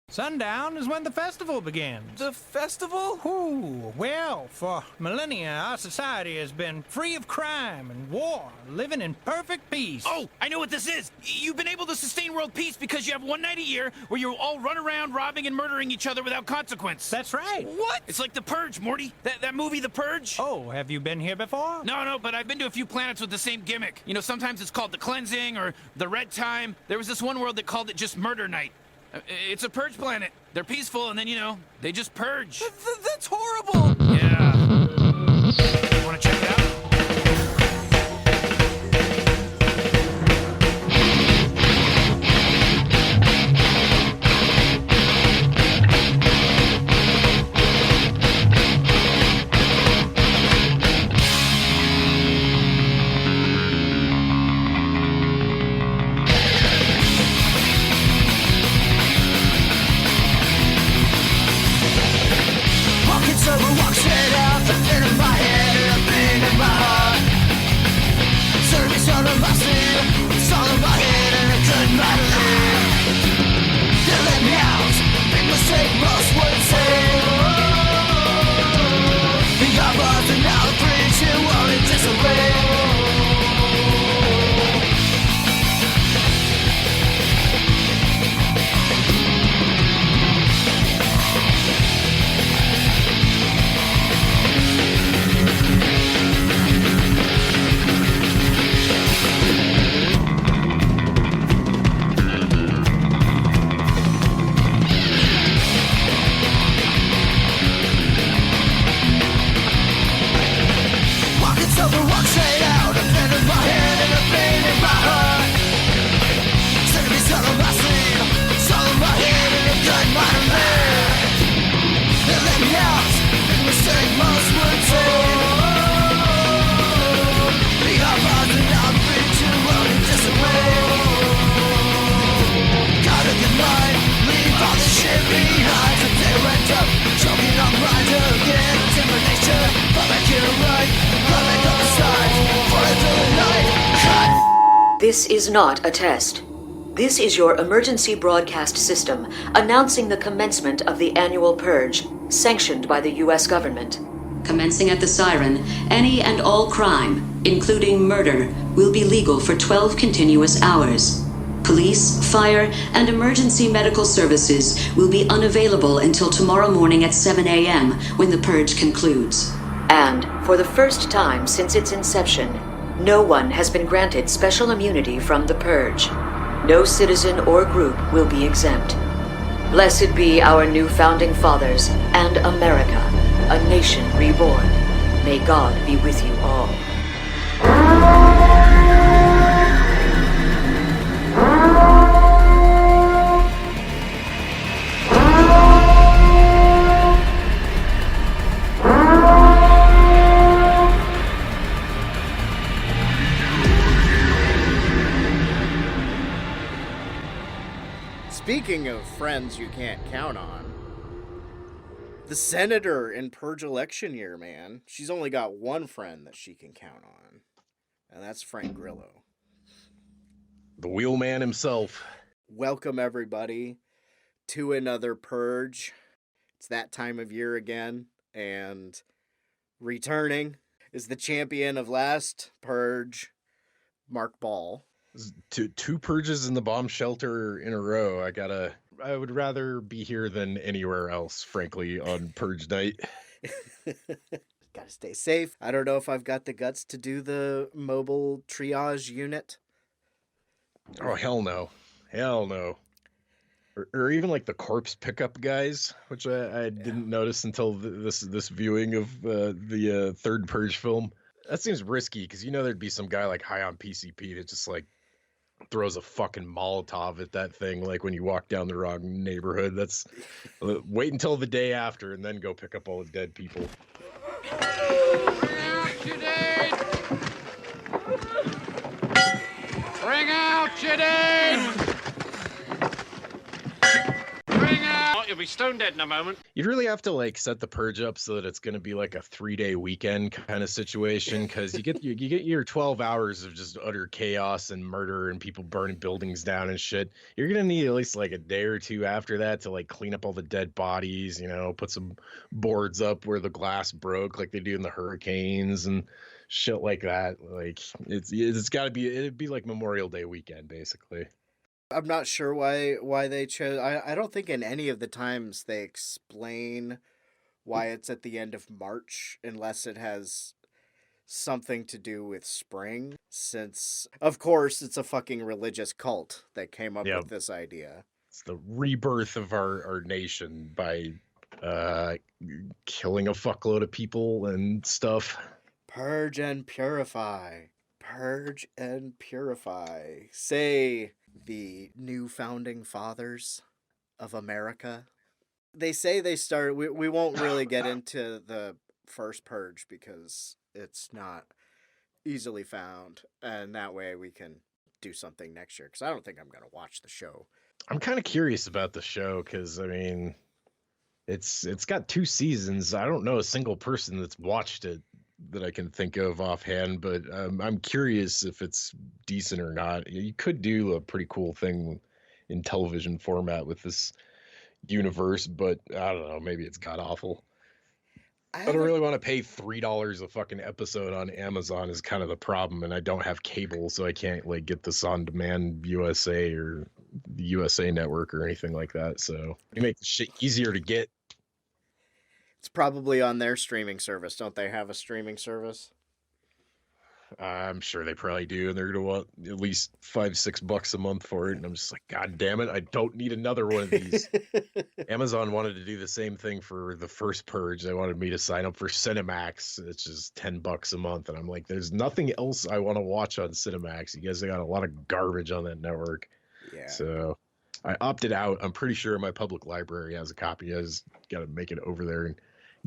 Sundown is when the festival begins. The festival? Ooh, well, for millennia, our society has been free of crime and war, living in perfect peace. Oh, I know what this is. You've been able to sustain world peace because you have one night a year where you all run around robbing and murdering each other without consequence. That's right. What? It's like The Purge, Morty. That movie, The Purge. Oh, have you been here before? No, but I've been to a few planets with the same gimmick. You know, sometimes it's called the cleansing or the red time. There was this one world that called it just Murder Night. It's a purge planet. They're peaceful, and then, you know, they just purge. That's horrible! Yeah. You wanna check it out? This is not a test. This is your emergency broadcast system announcing the commencement of the annual purge, sanctioned by the U.S. government. Commencing at the siren, any and all crime, including murder, will be legal for 12 continuous hours. Police, fire, and emergency medical services will be unavailable until tomorrow morning at 7 a.m. when the purge concludes. And, for the first time since its inception, no one has been granted special immunity from the purge. No citizen or group will be exempt. Blessed be our new founding fathers and America, a nation reborn. May God be with you all. Speaking of friends you can't count on, the senator in Purge election year, man, she's only got one friend that she can count on, and that's Frank Grillo. The wheelman himself. Welcome, everybody, to another Purge. It's that time of year again, and returning is the champion of last Purge, Mark Ball. Two purges in the bomb shelter in a row. I would rather be here than anywhere else, frankly, on Purge night. Gotta stay safe. I don't know if I've got the guts to do the mobile triage unit. Oh, hell no. Hell no. Or even like the corpse pickup guys, which I didn't notice until this viewing of the third Purge film. That seems risky because you know there'd be some guy like high on PCP that just like throws a fucking Molotov at that thing like when you walk down the wrong neighborhood. That's wait until the day after and then go pick up all the dead people. Bring out your dead! Bring out! You'll be be stone dead in a moment. You'd really have to like set the purge up so that it's going to be like a 3-day weekend kind of situation, because you get your 12 hours of just utter chaos and murder and people burning buildings down and shit. You're going to need at least like a day or two after that to like clean up all the dead bodies, you know, put some boards up where the glass broke like they do in the hurricanes and shit like that. Like it's got to be, it'd be like Memorial Day weekend basically. I'm not sure why they chose. I don't think in any of the times they explain why it's at the end of March, unless it has something to do with spring, since of course it's a fucking religious cult that came up with this idea. It's the rebirth of our nation by killing a fuckload of people and stuff. Purge and purify. Purge and purify. Say the new founding fathers of America. They say they started. We won't really get into the first purge because it's not easily found, and that way we can do something next year, because I don't think I'm going to watch the show. I'm kind of curious about the show because, I mean, it's got 2 seasons. I don't know a single person that's watched it that I can think of offhand, but I'm curious if it's decent or not. You could do a pretty cool thing in television format with this universe, but I don't know, maybe it's god awful. I don't really want to pay $3 a fucking episode on Amazon is kind of the problem, and I don't have cable, so I can't like get this on demand USA or the USA Network or anything like that. So you make the shit easier to get. It's probably on their streaming service. Don't they have a streaming service? I'm sure they probably do, and they're gonna want at least $5-6 a month for it. And I'm just like, God damn it, I don't need another one of these. Amazon wanted to do the same thing for the first Purge. They wanted me to sign up for Cinemax, which is $10 a month, and I'm like, there's nothing else I want to watch on Cinemax. You guys got a lot of garbage on that network. Yeah. So I opted out. I'm pretty sure my public library has a copy. I just got to make it over there and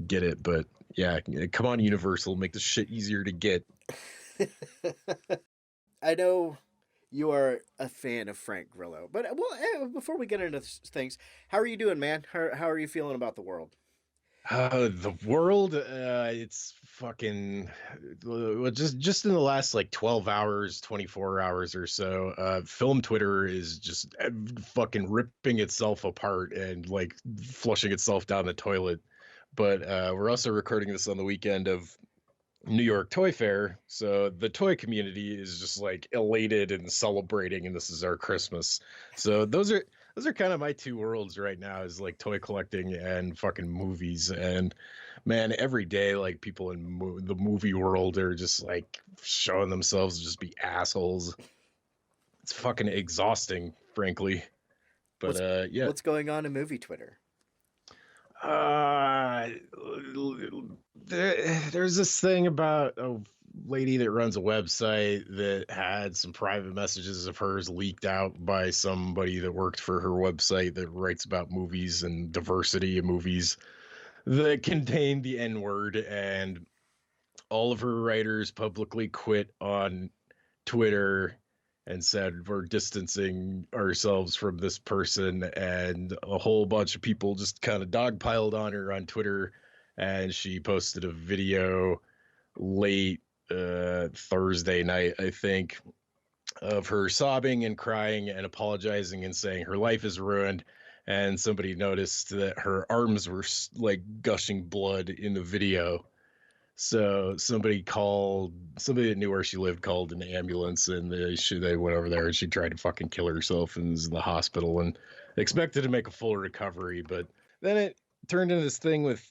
get it. But yeah, come on, Universal, make this shit easier to get. I know you are a fan of Frank Grillo, but before we get into things, how are you doing, man? How are you feeling about the world? The world, it's fucking just in the last like 12 hours, 24 hours or so, film Twitter is just fucking ripping itself apart and like flushing itself down the toilet. But we're also recording this on the weekend of New York Toy Fair, so the toy community is just like elated and celebrating, and this is our Christmas. So those are kind of my 2 worlds right now, is like toy collecting and fucking movies. And man, every day like people in the movie world are just like showing themselves to just be assholes. It's fucking exhausting, frankly. But yeah, what's going on in movie Twitter? There's this thing about a lady that runs a website that had some private messages of hers leaked out by somebody that worked for her website that writes about movies and diversity of movies that contained the N-word, and all of her writers publicly quit on Twitter and said, we're distancing ourselves from this person. And a whole bunch of people just kind of dogpiled on her on Twitter. And she posted a video late Thursday night, I think, of her sobbing and crying and apologizing and saying her life is ruined. And somebody noticed that her arms were like gushing blood in the video. So somebody that knew where she lived called an ambulance, and they went over there, and she tried to fucking kill herself and was in the hospital and expected to make a full recovery. But then it turned into this thing with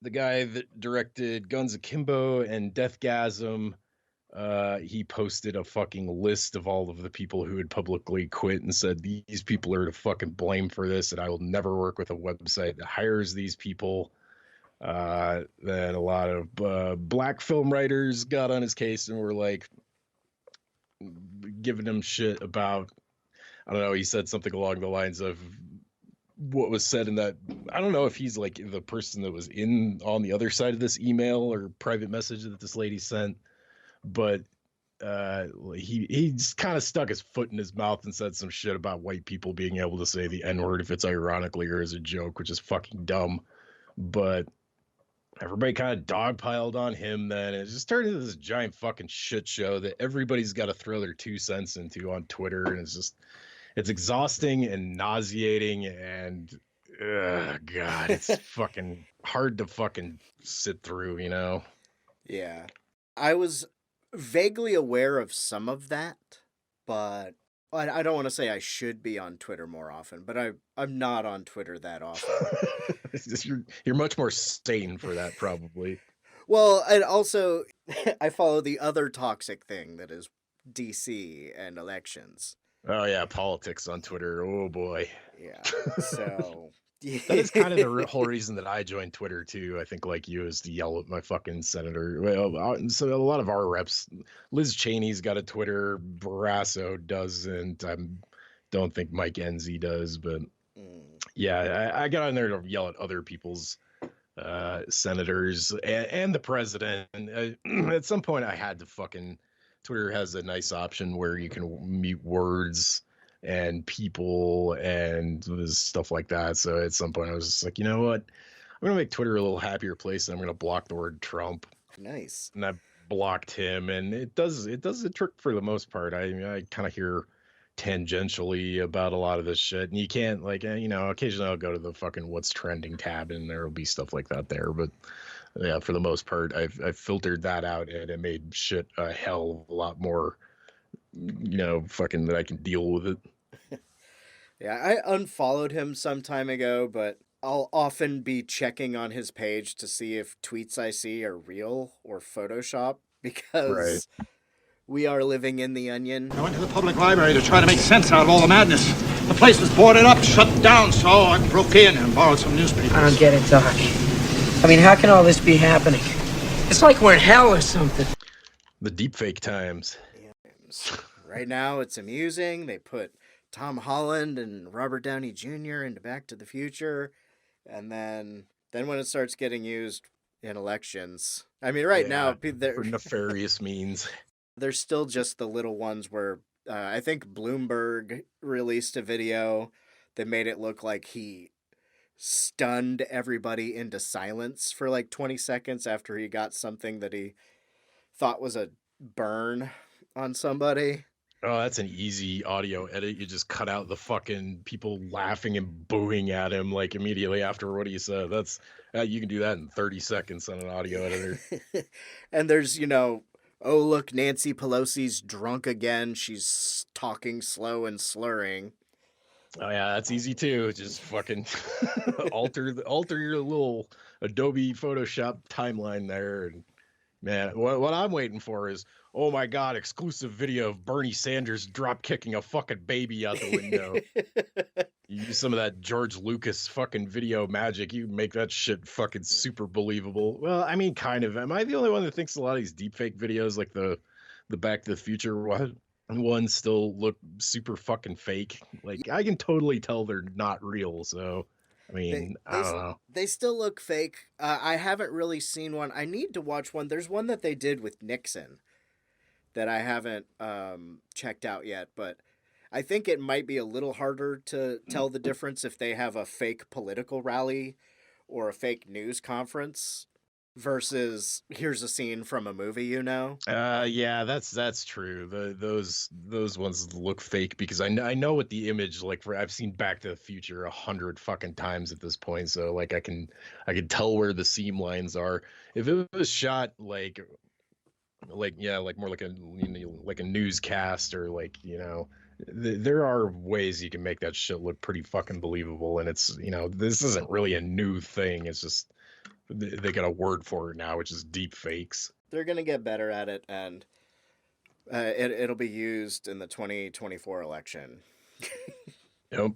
the guy that directed Guns Akimbo and Deathgasm. He posted a fucking list of all of the people who had publicly quit and said, these people are to fucking blame for this, and I will never work with a website that hires these people. Then a lot of black film writers got on his case and were like giving him shit about, I don't know, he said something along the lines of what was said in that. I don't know if he's like the person that was on the other side of this email or private message that this lady sent, but he just kind of stuck his foot in his mouth and said some shit about white people being able to say the N-word if it's ironically or as a joke, which is fucking dumb. But everybody kind of dogpiled on him then. It just turned into this giant fucking shit show that everybody's got to throw their 2 cents into on Twitter. And it's exhausting and nauseating and God, it's fucking hard to fucking sit through, you know? Yeah. I was vaguely aware of some of that, but I don't want to say I should be on Twitter more often, but I'm not on Twitter that often. You're much more sane for that, probably. Well, and also I follow the other toxic thing that is DC and elections. Oh yeah, politics on Twitter. Oh boy. Yeah. So that is kind of the whole reason that I joined Twitter too. I think like you is to yell at my fucking senator. Well, so a lot of our reps, Liz Cheney's got a Twitter, Barrasso doesn't. I don't think Mike Enzi does, but yeah, I got on there to yell at other people's senators and the president. And at some point, I had to fucking. Twitter has a nice option where you can mute words and people and stuff like that. So at some point I was just like, you know what? I'm going to make Twitter a little happier place and I'm going to block the word Trump. Nice. And I blocked him and it does the trick for the most part. I kind of hear tangentially about a lot of this shit and you can't like, you know, occasionally I'll go to the fucking what's trending tab and there'll be stuff like that there. But yeah, for the most part, I've filtered that out and it made shit a hell of a lot more, you know, fucking that I can deal with it. Yeah, I unfollowed him some time ago, but I'll often be checking on his page to see if tweets I see are real or Photoshop because we are living in the onion. I went to the public library to try to make sense out of all the madness. The place was boarded up, shut down, so I broke in and borrowed some newspapers. I don't get it, Doc. I mean, how can all this be happening? It's like we're in hell or something. The deepfake times. Right now, it's amusing. They put Tom Holland and Robert Downey Jr. into Back to the Future. And then when it starts getting used in elections. I mean, now, for nefarious means. There's still just the little ones where I think Bloomberg released a video that made it look like he stunned everybody into silence for like 20 seconds after he got something that he thought was a burn on somebody. Oh, that's an easy audio edit. You just cut out the fucking people laughing and booing at him like immediately after what he said. That's you can do that in 30 seconds on an audio editor. And there's, you know, oh look, Nancy Pelosi's drunk again. She's talking slow and slurring. Oh yeah, that's easy too. Just fucking alter your little Adobe Photoshop timeline there. And man, what I'm waiting for is, oh my God, exclusive video of Bernie Sanders drop kicking a fucking baby out the window. You use some of that George Lucas fucking video magic, you make that shit fucking super believable. Well, I mean, kind of. Am I the only one that thinks a lot of these deepfake videos, like the Back to the Future ones, still look super fucking fake? Like, I can totally tell they're not real. So, I mean, I don't know. They still look fake. I haven't really seen one. I need to watch one. There's one that they did with Nixon that I haven't checked out yet, but I think it might be a little harder to tell the difference if they have a fake political rally or a fake news conference versus here's a scene from a movie, you know? Yeah, that's true. Those ones look fake because I know what the image like for. I've seen Back to the Future 100 fucking times at this point, so like I can tell where the seam lines are. If it was shot like more like a newscast or like, you know, there are ways you can make that shit look pretty fucking believable, and it's, you know, this isn't really a new thing. It's just they got a word for it now, which is deep fakes. They're gonna get better at it, and it'll be used in the 2024 election. Yep.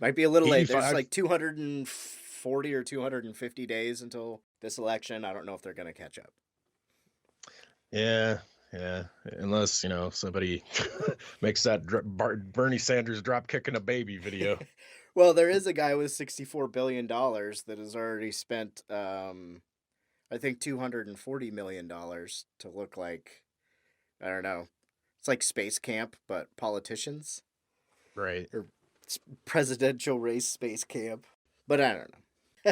Might be a little late. There's like 240 or 250 days until this election. I don't know if they're gonna catch up. Yeah, unless, you know, somebody makes that Bernie Sanders drop kicking a baby video. Well, there is a guy with $64 billion that has already spent, I think, $240 million to look like I don't know. It's like space camp, but politicians. Right. Or presidential race space camp. But I don't know.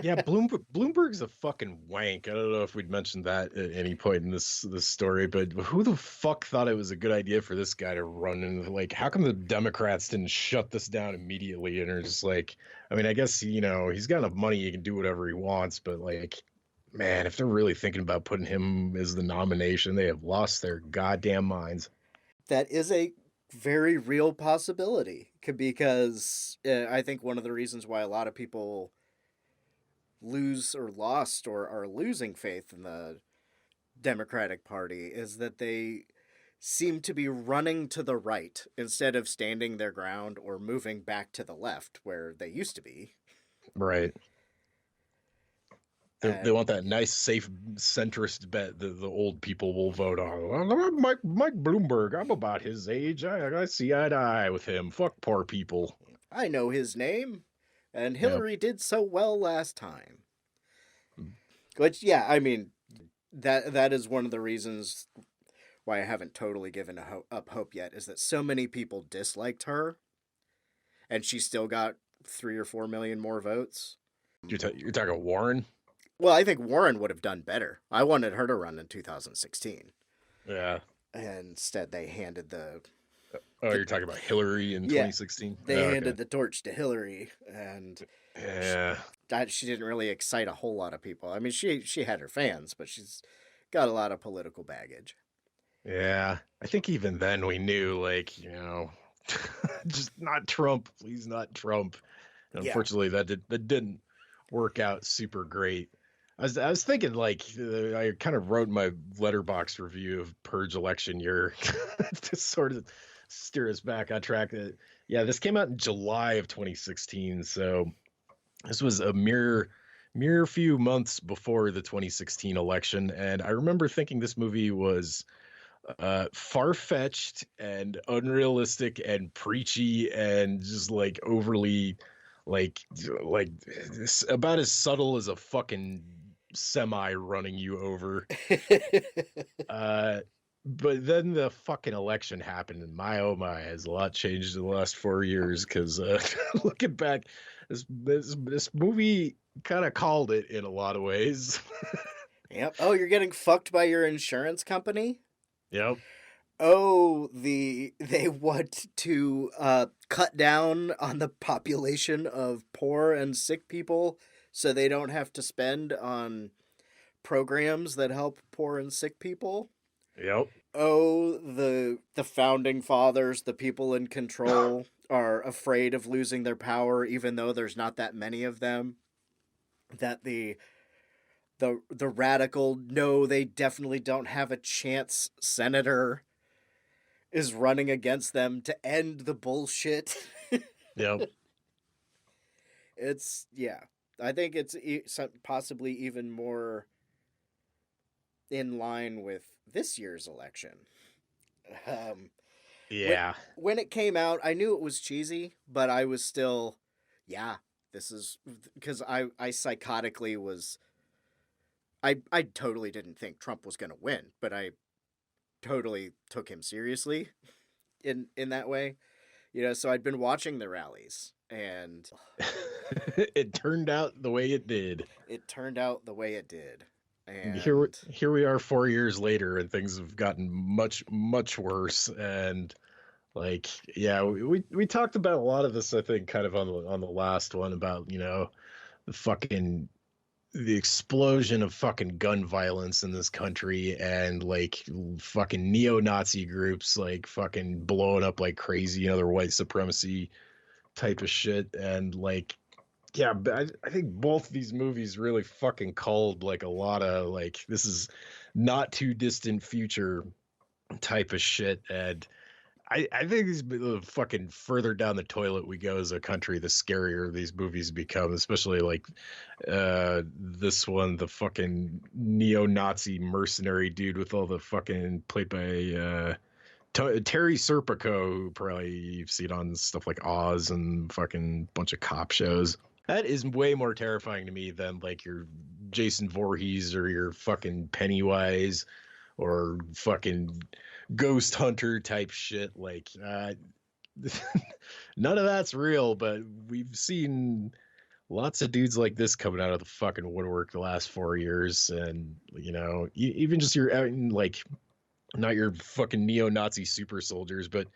Yeah, Bloomberg's a fucking wank. I don't know if we'd mentioned that at any point in this story, but who the fuck thought it was a good idea for this guy to run? And like, how come the Democrats didn't shut this down immediately? And are just like, I mean, I guess, you know, he's got enough money, he can do whatever he wants, but like, man, if they're really thinking about putting him as the nomination, they have lost their goddamn minds. That is a very real possibility, because I think one of the reasons why a lot of people lose or lost or are losing faith in the Democratic Party is that they seem to be running to the right instead of standing their ground or moving back to the left where they used to be. Right. They want that nice, safe, centrist bet that the old people will vote on. Mike Bloomberg, I'm about his age. I see eye to eye with him. Fuck poor people. I know his name, and Hillary did so well last time. Which, yeah, I mean, that is one of the reasons why I haven't totally given up hope yet, is that so many people disliked her, and she still got 3 or 4 million more votes. You're talking Warren? Well, I think Warren would have done better. I wanted her to run in 2016. Yeah. And instead, they handed the... Oh, you're talking about Hillary in 2016? They handed the torch to Hillary, and... Yeah. She didn't really excite a whole lot of people. I mean, she had her fans, but she's got a lot of political baggage. Yeah. I think even then we knew, like, you know, just not Trump. Please not Trump. And unfortunately, that didn't work out super great. I was thinking, like, I kind of wrote my letterbox review of Purge election year to sort of steer us back on track. Yeah, this came out in July of 2016, so this was a mere few months before the 2016 election, and I remember thinking this movie was far-fetched and unrealistic and preachy and just like overly like about as subtle as a fucking semi running you over. But then the fucking election happened, and my oh my, has a lot changed in the last 4 years, because looking back, this movie kind of called it in a lot of ways. Yep. Oh, you're getting fucked by your insurance company? Yep. Oh, they want to cut down on the population of poor and sick people so they don't have to spend on programs that help poor and sick people. Yep. Oh, the founding fathers, the people in control, are afraid of losing their power, even though there's not that many of them. That the radical, no, they definitely don't have a chance senator is running against them to end the bullshit. Yep. I think it's possibly even more in line with this year's election. Yeah. When it came out, I knew it was cheesy, but I was still, this is, because I psychotically was, I totally didn't think Trump was going to win, but I totally took him seriously in that way. You know, so I'd been watching the rallies, and it turned out the way it did. And here we are 4 years later, and things have gotten much, much worse. And like, yeah, we talked about a lot of this, I think, kind of on the last one, about, you know, the explosion of fucking gun violence in this country, and like fucking neo-Nazi groups like fucking blowing up like crazy, other white supremacy type of shit. And like, yeah, I think both these movies really fucking called like a lot of like, this is not too distant future type of shit. And I think the fucking further down the toilet we go as a country, the scarier these movies become, especially like this one, the fucking neo-Nazi mercenary dude with all the fucking, played by Terry Serpico, who probably you've seen on stuff like Oz and fucking bunch of cop shows. That is way more terrifying to me than like your Jason Voorhees or your fucking Pennywise or fucking ghost hunter type shit. Like, none of that's real, but we've seen lots of dudes like this coming out of the fucking woodwork the last 4 years. And, you know, even just like, not your fucking neo-Nazi super soldiers, but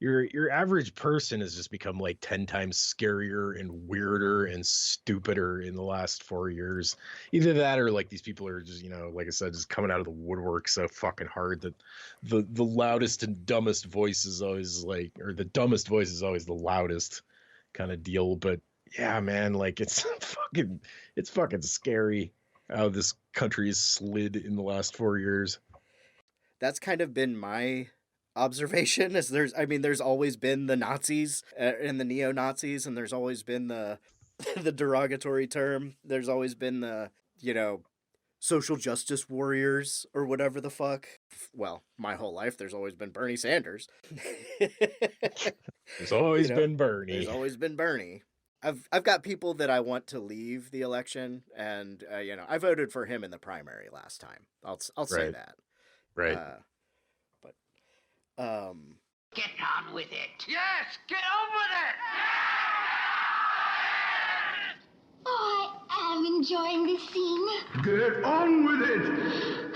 your average person has just become like 10 times scarier and weirder and stupider in the last 4 years. Either that or like these people are just, you know, like I said, just coming out of the woodwork so fucking hard that the loudest and dumbest voice is always like, or the dumbest voice is always the loudest kind of deal. But yeah, man, like it's fucking scary how this country has slid in the last 4 years. That's kind of been my observation. Is there's always been the Nazis and the neo-Nazis, and there's always been the derogatory term. There's always been the, you know, social justice warriors or whatever the fuck. Well, my whole life there's always been Bernie Sanders. There's always been Bernie. There's always been Bernie. I've got people that I want to leave the election, and you know, I voted for him in the primary last time. I'll say that. Right. Get on with it. Yes, get on with it. Oh, I am enjoying this scene. Get on with it.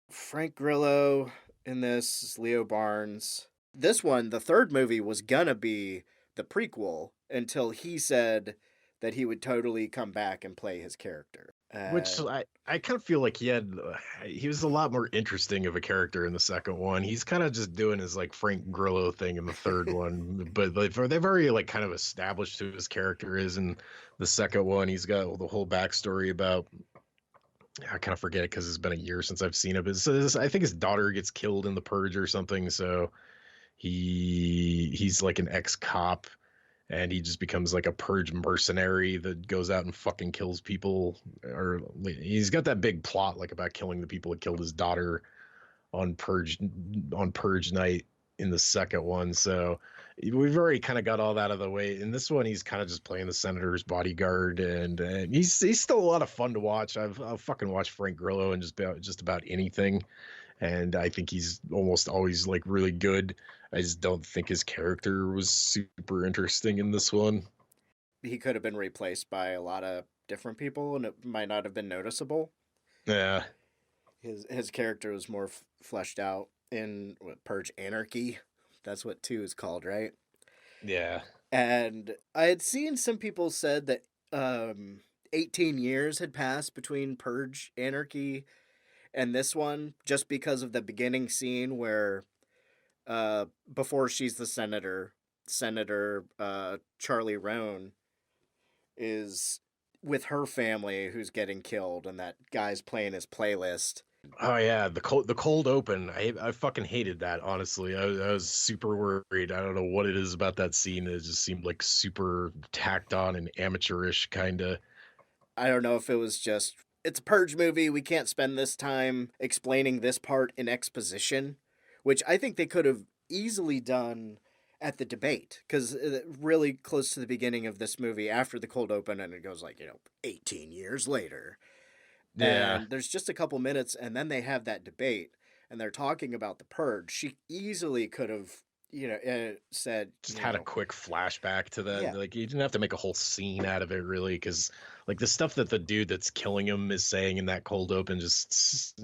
Frank Grillo in this is Leo Barnes. This one, the third movie, was gonna be the prequel until he said that he would totally come back and play his character. Which I kind of feel like he was a lot more interesting of a character in the second one. He's kind of just doing his like Frank Grillo thing in the third one, but they've already like kind of established who his character is in the second one. He's got the whole backstory about, I kind of forget it because it's been a year since I've seen it. But I think his daughter gets killed in the Purge or something, so he's like an ex-cop. And he just becomes like a Purge mercenary that goes out and fucking kills people. Or he's got that big plot like about killing the people that killed his daughter on Purge night in the second one. So we've already kind of got all that out of the way. In this one, he's kind of just playing the senator's bodyguard, and he's still a lot of fun to watch. I've fucking watched Frank Grillo and just about anything, and I think he's almost always like really good. I just don't think his character was super interesting in this one. He could have been replaced by a lot of different people, and it might not have been noticeable. Yeah. His character was more fleshed out in Purge Anarchy. That's what 2 is called, right? Yeah. And I had seen some people said that 18 years had passed between Purge Anarchy and this one, just because of the beginning scene where before she's the Senator Charlie Roan is with her family who's getting killed, and that guy's playing his playlist. Oh yeah, the cold open. I fucking hated that, honestly. I was super worried. I don't know what it is about that scene. It just seemed like super tacked on and amateurish kind of. I don't know if it was just, it's a Purge movie, we can't spend this time explaining this part in exposition, which I think they could have easily done at the debate, because really close to the beginning of this movie, after the cold open, and it goes like, 18 years later. Yeah. And there's just a couple minutes, and then they have that debate, and they're talking about the Purge. She easily could have, said... Just had a quick flashback to that. Yeah. Like, you didn't have to make a whole scene out of it, really, because, like, the stuff that the dude that's killing him is saying in that cold open just...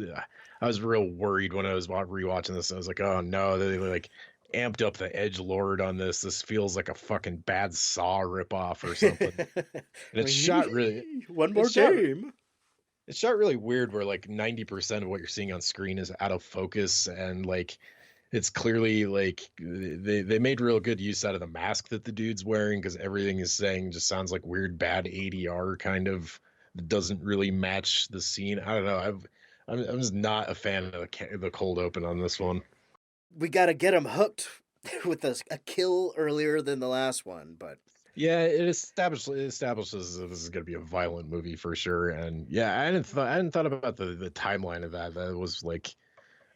I was real worried when I was rewatching this. I was like, oh, no, they, like, amped up the edgelord on this. This feels like a fucking bad Saw ripoff or something. And it's shot really... One more game! It's shot really weird where like 90% of what you're seeing on screen is out of focus, and like it's clearly like they made real good use out of the mask that the dude's wearing, because everything is saying just sounds like weird bad ADR kind of doesn't really match the scene. I don't know. I'm just not a fan of the cold open on this one. We got to get him hooked with a kill earlier than the last one, but yeah, it establishes that this is going to be a violent movie for sure. And yeah, I hadn't thought about the timeline of that. That was like,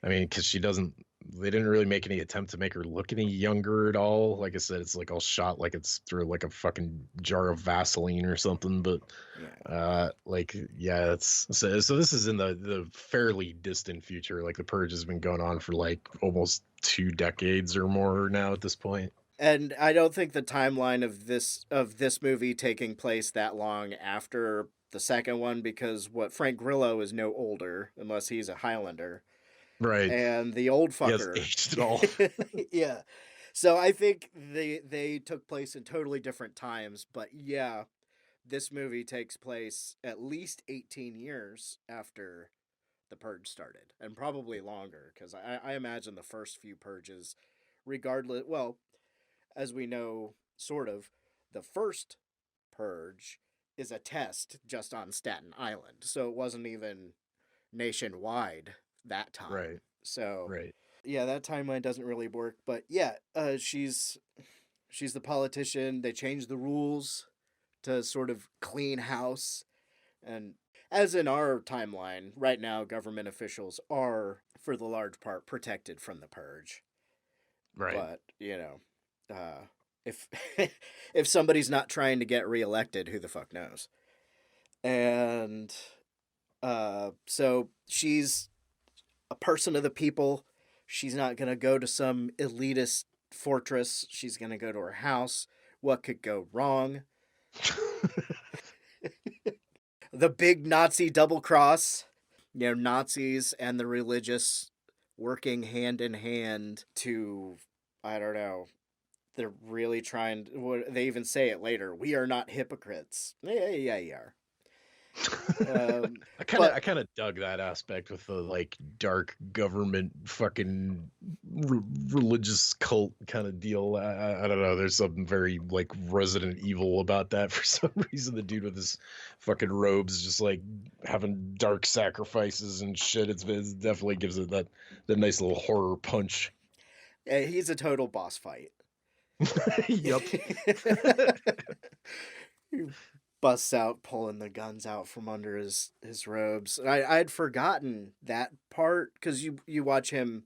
I mean, because she doesn't They didn't really make any attempt to make her look any younger at all. Like I said, it's like all shot like it's through like a fucking jar of Vaseline or something. But it's so this is in the fairly distant future. Like the Purge has been going on for like almost 2 decades or more now at this point. And I don't think the timeline of this movie taking place that long after the second one, because Frank Grillo is no older unless he's a Highlander. Right. And the old fucker. He hasn't aged at all. Yeah. So I think they took place in totally different times, but yeah, this movie takes place at least 18 years after the Purge started, and probably longer, because I imagine the first few Purges, regardless, well, as we know, sort of, the first Purge is a test just on Staten Island, so it wasn't even nationwide that time. Right. So, right. Yeah, that timeline doesn't really work. But yeah, she's the politician. They changed the rules to sort of clean house. And as in our timeline, right now, government officials are, for the large part, protected from the Purge. Right. But, if if somebody's not trying to get reelected, who the fuck knows? And so she's a person of the people. She's not going to go to some elitist fortress. She's going to go to her house. What could go wrong? The big Nazi double cross. Nazis and the religious working hand in hand to, I don't know, they're really trying to, they even say it later, we are not hypocrites. Yeah, you are. I kind of dug that aspect with the like dark government fucking religious cult kind of deal. I don't know. There's something very like Resident Evil about that for some reason. The dude with his fucking robes just like having dark sacrifices and shit. It definitely gives it that nice little horror punch. Yeah, he's a total boss fight. Yep. Busts out, pulling the guns out from under his robes. I'd forgotten that part, because you watch him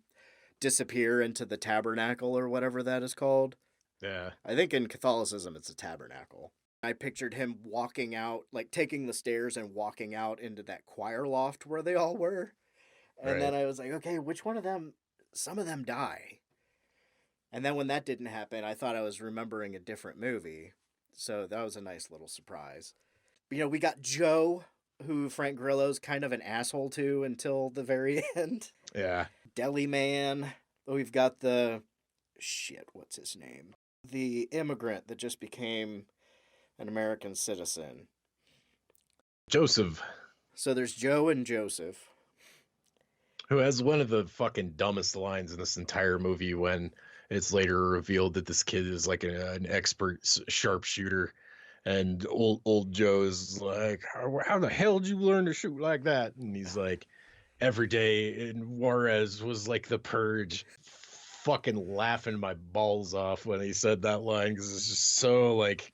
disappear into the tabernacle or whatever that is called. Yeah. I think in Catholicism it's a tabernacle. I pictured him walking out, like taking the stairs and walking out into that choir loft where they all were. And then I was like, okay, which one of them, some of them die. And then when that didn't happen, I thought I was remembering a different movie. So that was a nice little surprise. We got Joe, who Frank Grillo's kind of an asshole to until the very end. Yeah. Deli Man. We've got what's his name? The immigrant that just became an American citizen. Joseph. So there's Joe and Joseph. Who has one of the fucking dumbest lines in this entire movie when it's later revealed that this kid is like an expert sharpshooter, and old Joe is like, "How the hell did you learn to shoot like that?" And he's like, "Every day in Juarez was like the Purge." Fucking laughing my balls off when he said that line, because it's just so like,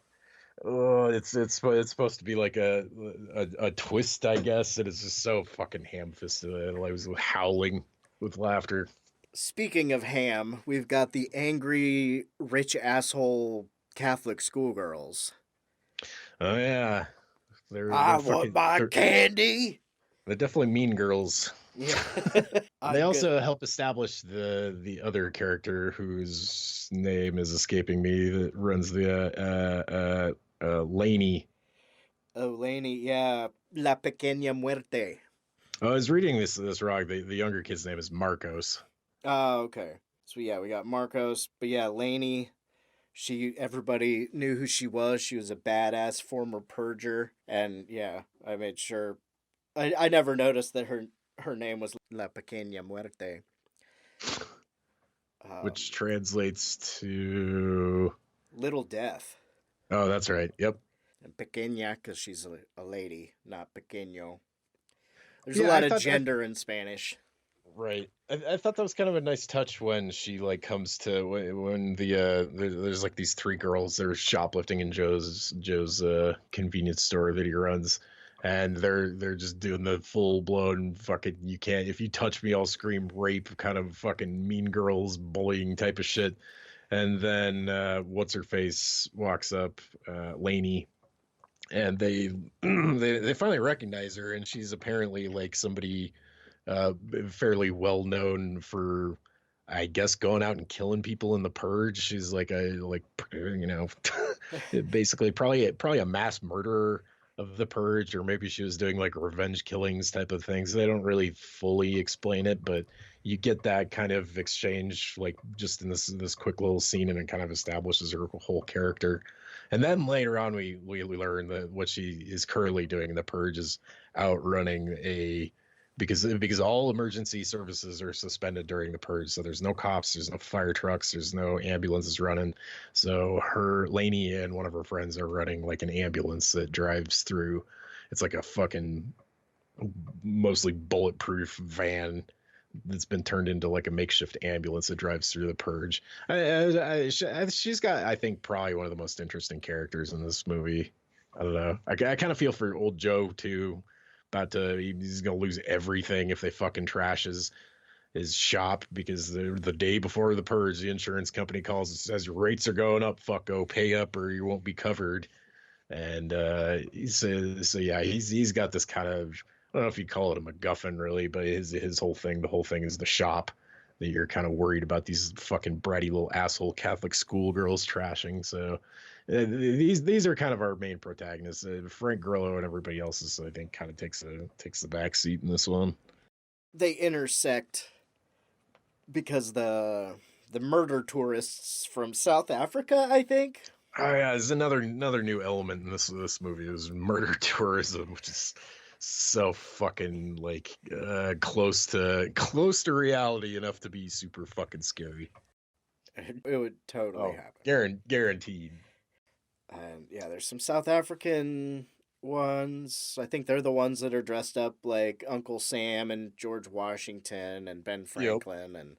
oh, it's supposed to be like a twist, I guess, and it's just so fucking ham-fisted. I was howling with laughter. Speaking of ham, we've got the angry, rich asshole Catholic schoolgirls. Oh, yeah. I want my candy! They're definitely mean girls. Yeah. They also help establish the other character whose name is escaping me that runs the Laney. Oh, Laney, yeah. La Pequeña Muerte. Oh, I was reading this wrong. The younger kid's name is Marcos. Oh, okay. So yeah, we got Marcos, but yeah, Laney, everybody knew who she was. She was a badass former purger, and yeah, I made sure. I never noticed that her name was La Pequeña Muerte. Which translates to Little Death. Oh, that's right. Yep. And Pequeña, because she's a lady, not pequeño. There's a lot of gender in Spanish. Right. I thought that was kind of a nice touch when she like comes to when there's like these 3 girls that are shoplifting in Joe's convenience store that he runs, and they're just doing the full blown fucking if you touch me I'll scream rape kind of fucking Mean Girls bullying type of shit. And then what's her face walks up, Lainey, and they they finally recognize her, and she's apparently like somebody fairly well known for, I guess, going out and killing people in the Purge. She's like basically probably a mass murderer of the Purge, or maybe she was doing like revenge killings type of things. They don't really fully explain it, but you get that kind of exchange like just in this quick little scene, and it kind of establishes her whole character. And then later on we learn that what she is currently doing in the Purge is outrunning because all emergency services are suspended during the Purge. So there's no cops, there's no fire trucks, there's no ambulances running. So Lainey and one of her friends are running like an ambulance that drives through. It's like a fucking mostly bulletproof van that's been turned into like a makeshift ambulance that drives through the Purge. She's got, I think, probably one of the most interesting characters in this movie. I don't know. I kind of feel for old Joe too. He's gonna lose everything if they fucking trash his shop, because the day before the Purge, the insurance company calls and says your rates are going up. Fucko, pay up or you won't be covered. And he's got this kind of, I don't know if you'd call it a MacGuffin really, but his whole thing, the whole thing is the shop that you're kind of worried about these fucking bratty little asshole Catholic schoolgirls trashing. So these are kind of our main protagonists. Frank Grillo and everybody else is, I think, kind of takes the back seat in this one. They intersect because the murder tourists from South Africa, I think. Oh yeah, there's another new element in this movie is murder tourism, which is so fucking like close to reality enough to be super fucking scary. It would totally happen. Guaranteed. And yeah, there's some South African ones. I think they're the ones that are dressed up like Uncle Sam and George Washington and Ben Franklin and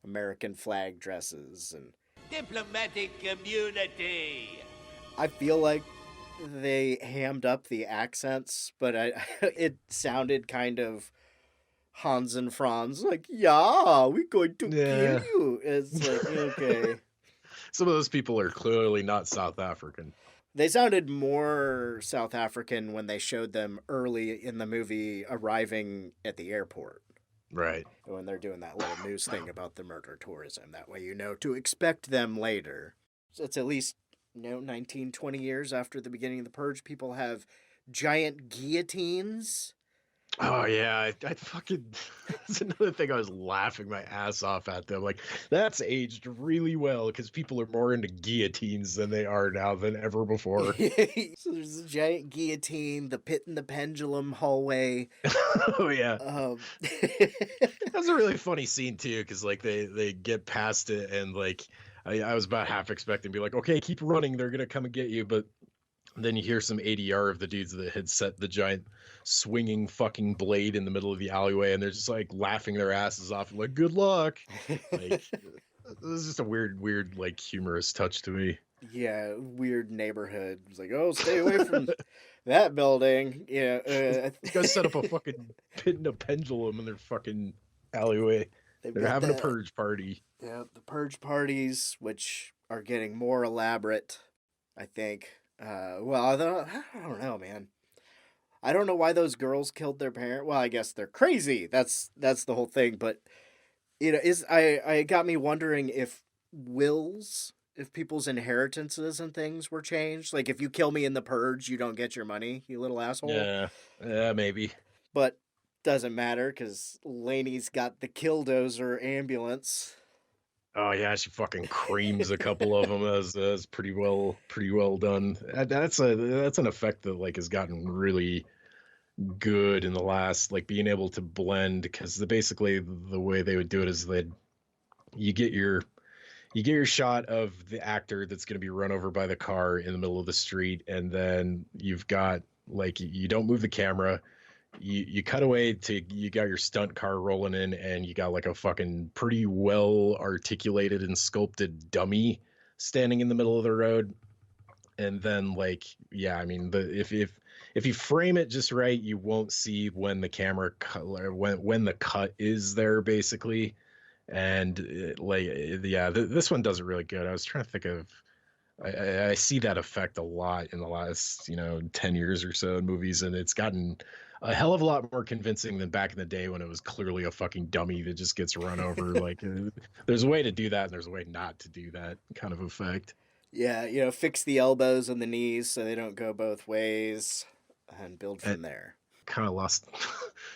American flag dresses and diplomatic community. I feel like they hammed up the accents, but it sounded kind of Hans and Franz, like, yeah, we're going to kill you. It's like, okay. Some of those people are clearly not South African. They sounded more South African when they showed them early in the movie arriving at the airport. Right. When they're doing that little news thing about the murder tourism. That way you know to expect them later. So it's at least 19, 20 years after the beginning of the Purge. People have giant guillotines. Oh yeah, I fucking, that's another thing I was laughing my ass off at them. Like, that's aged really well because people are more into guillotines than they are now than ever before. So there's a giant guillotine, the pit and the pendulum hallway. Oh yeah. That's a really funny scene too, because like they get past it and like I was about half expecting to be like, okay, keep running, they're gonna come and get you, but then you hear some ADR of the dudes that had set the giant swinging fucking blade in the middle of the alleyway, and they're just like laughing their asses off, like, good luck. Like, this is just a weird, like, humorous touch to me. Yeah, weird neighborhood. It's like, oh, stay away from that building. Yeah, you guys set up a fucking pit and a pendulum in their fucking alleyway. They're having a purge party. Yeah, the purge parties, which are getting more elaborate, I think. Well, I don't know, man. I don't know why those girls killed their parent. Well, I guess they're crazy. That's the whole thing. But it got me wondering if people's inheritances and things were changed. Like, if you kill me in the Purge, you don't get your money, you little asshole. Yeah, maybe. But doesn't matter because Lainey's got the killdozer ambulance. Oh yeah, she fucking creams a couple of them. That's pretty well done. That's an effect that like has gotten really good in the last, like, being able to blend, because basically the way they would do it is you get your shot of the actor that's going to be run over by the car in the middle of the street, and then you've got, like, you don't move the camera. You cut away to, you got your stunt car rolling in, and you got like a fucking pretty well articulated and sculpted dummy standing in the middle of the road. And then like, yeah, I mean, if you frame it just right, you won't see when the camera cut, or when the cut is there, basically. And this one does it really good. I was trying to think of, I see that effect a lot in the last 10 years or so in movies, and it's gotten a hell of a lot more convincing than back in the day when it was clearly a fucking dummy that just gets run over. Like, there's a way to do that, and there's a way not to do that kind of effect. Yeah, fix the elbows and the knees so they don't go both ways, and build from there. Kind of lost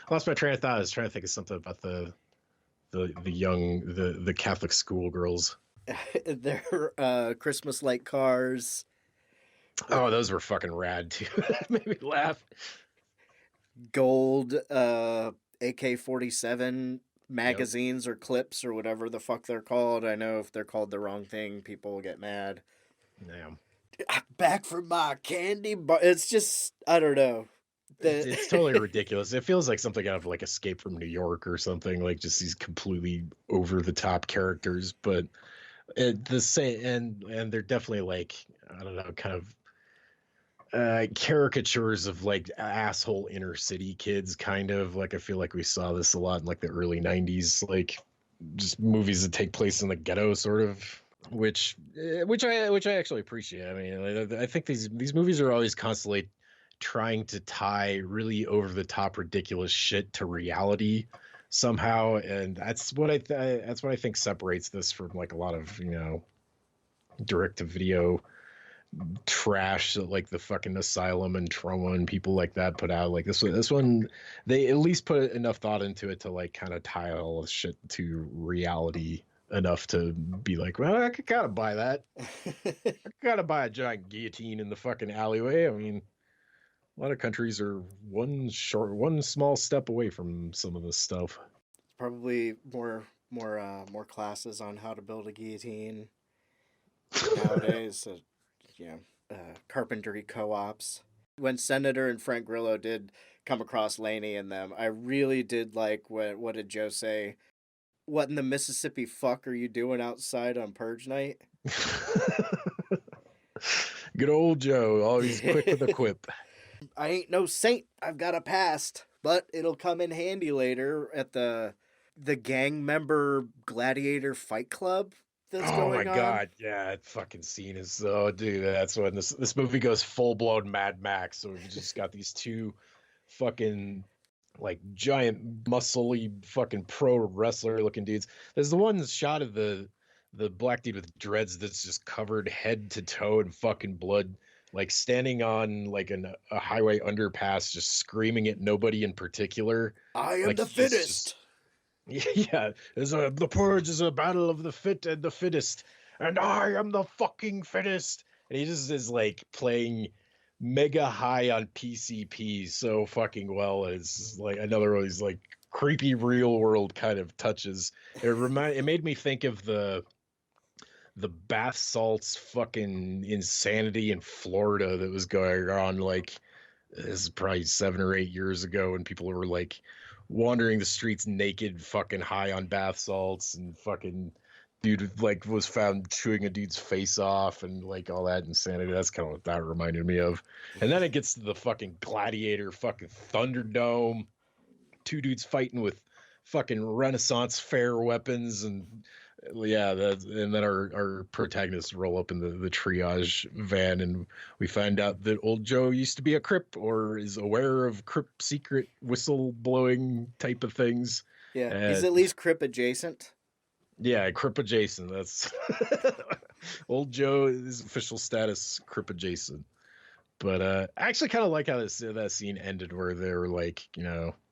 my train of thought. I was trying to think of something about the Catholic schoolgirls. Their Christmas light cars. Oh, those were fucking rad too. Made me laugh. Gold AK-47 magazines or clips or whatever the fuck they're called. I know if they're called the wrong thing, people will get mad. Yeah. Back from my candy bar. It's just, I don't know. It's totally ridiculous. It feels like something out of like Escape from New York or something, like just these completely over the top characters, but the same, and they're definitely like, I don't know, kind of caricatures of like asshole inner city kids, kind of like. I feel like we saw this a lot in like the early 90s, like just movies that take place in the ghetto, sort of, which I actually appreciate. I mean, I think these movies are always constantly trying to tie really over the top ridiculous shit to reality somehow, and that's what I think separates this from like a lot of direct to video trash that like the fucking Asylum and Trauma and people like that put out. Like this one, they at least put enough thought into it to like kind of tie all this shit to reality enough to be like, well, I could kind of buy that. I gotta buy a giant guillotine in the fucking alleyway. I mean, a lot of countries are one small step away from some of this stuff. Probably more classes on how to build a guillotine nowadays. Carpentry co-ops. When Senator and Frank Grillo did come across Laney and them, I really did like what did Joe say? What in the Mississippi fuck are you doing outside on Purge night? Good old Joe, always quick with a quip. I ain't no saint. I've got a past, but it'll come in handy later at the gang member gladiator fight club that's going on. Oh my god, yeah, that fucking scene is dude, that's when this movie goes full blown Mad Max. So we've just got these two fucking like giant muscly fucking pro wrestler looking dudes. There's the one shot of the black dude with dreads that's just covered head to toe in fucking blood, like standing on like a highway underpass, just screaming at nobody in particular. I am like, the fittest. Yeah, the Purge is a battle of the fit and the fittest, and I am the fucking fittest. And he just is like playing mega high on PCP so fucking well. It's like another one of these like creepy real world kind of touches. It made me think of the bath salts fucking insanity in Florida that was going on, like this is probably 7 or 8 years ago, when people were like wandering the streets naked, fucking high on bath salts, and fucking dude like was found chewing a dude's face off and like all that insanity. That's kind of what that reminded me of. And then it gets to the fucking gladiator fucking Thunderdome, two dudes fighting with fucking Renaissance fair weapons, and yeah, and then our protagonists roll up in the triage van, and we find out that old Joe used to be a Crip, or is aware of Crip secret whistle blowing type of things. Yeah, he's at least Crip adjacent. Yeah, Crip adjacent. That's old Joe is official status Crip adjacent. But I actually kind of like how that scene ended, where they were like,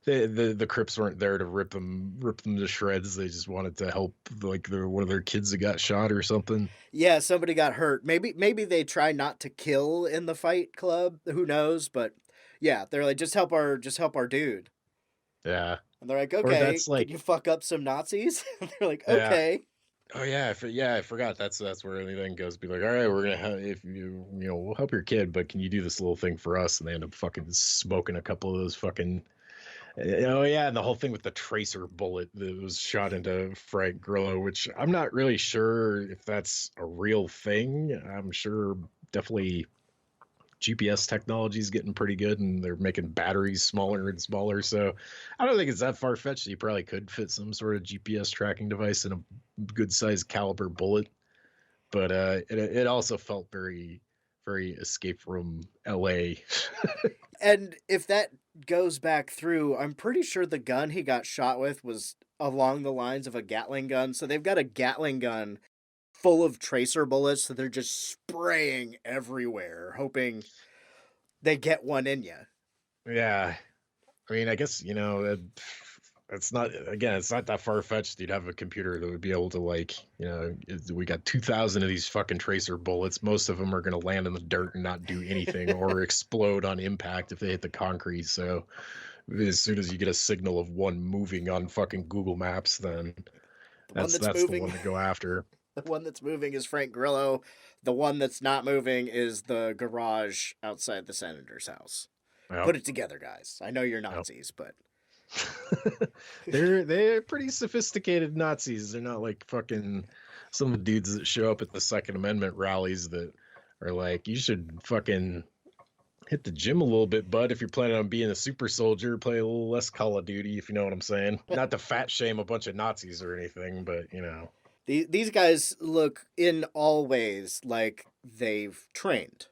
the Crips weren't there to rip them to shreds. They just wanted to help, like one of their kids that got shot or something. Yeah, somebody got hurt. Maybe they try not to kill in the fight club. Who knows? But yeah, they're like, just help our dude. Yeah. And they're like, okay, can you fuck up some Nazis? They're like, okay. Oh yeah, I forgot. That's where everything goes. Be like, all right, we're gonna we'll help your kid, but can you do this little thing for us? And they end up fucking smoking a couple of those fucking. Oh yeah, and the whole thing with the tracer bullet that was shot into Frank Grillo, which I'm not really sure if that's a real thing. I'm sure definitely GPS technology is getting pretty good, and they're making batteries smaller and smaller. So I don't think it's that far fetched. You probably could fit some sort of GPS tracking device in a good sized caliber bullet. But it also felt very, very Escape from LA. And if that goes back through, I'm pretty sure the gun he got shot with was along the lines of a Gatling gun. So they've got a Gatling gun full of tracer bullets, so they're just spraying everywhere, hoping they get one in you. Yeah. I mean, I guess, it's not that far-fetched. You'd have a computer that would be able to, we got 2,000 of these fucking tracer bullets. Most of them are going to land in the dirt and not do anything or explode on impact if they hit the concrete. So as soon as you get a signal of one moving on fucking Google Maps, then that's the one to go after. The one that's moving is Frank Grillo. The one that's not moving is the garage outside the senator's house. Yep. Put it together, guys. I know you're Nazis, but... they're pretty sophisticated Nazis. They're not like fucking some of the dudes that show up at the Second Amendment rallies that are like, you should fucking hit the gym a little bit, bud, if you're planning on being a super soldier. Play a little less Call of Duty, if you know what I'm saying. Not to fat shame a bunch of Nazis or anything, but these guys look in all ways like they've trained.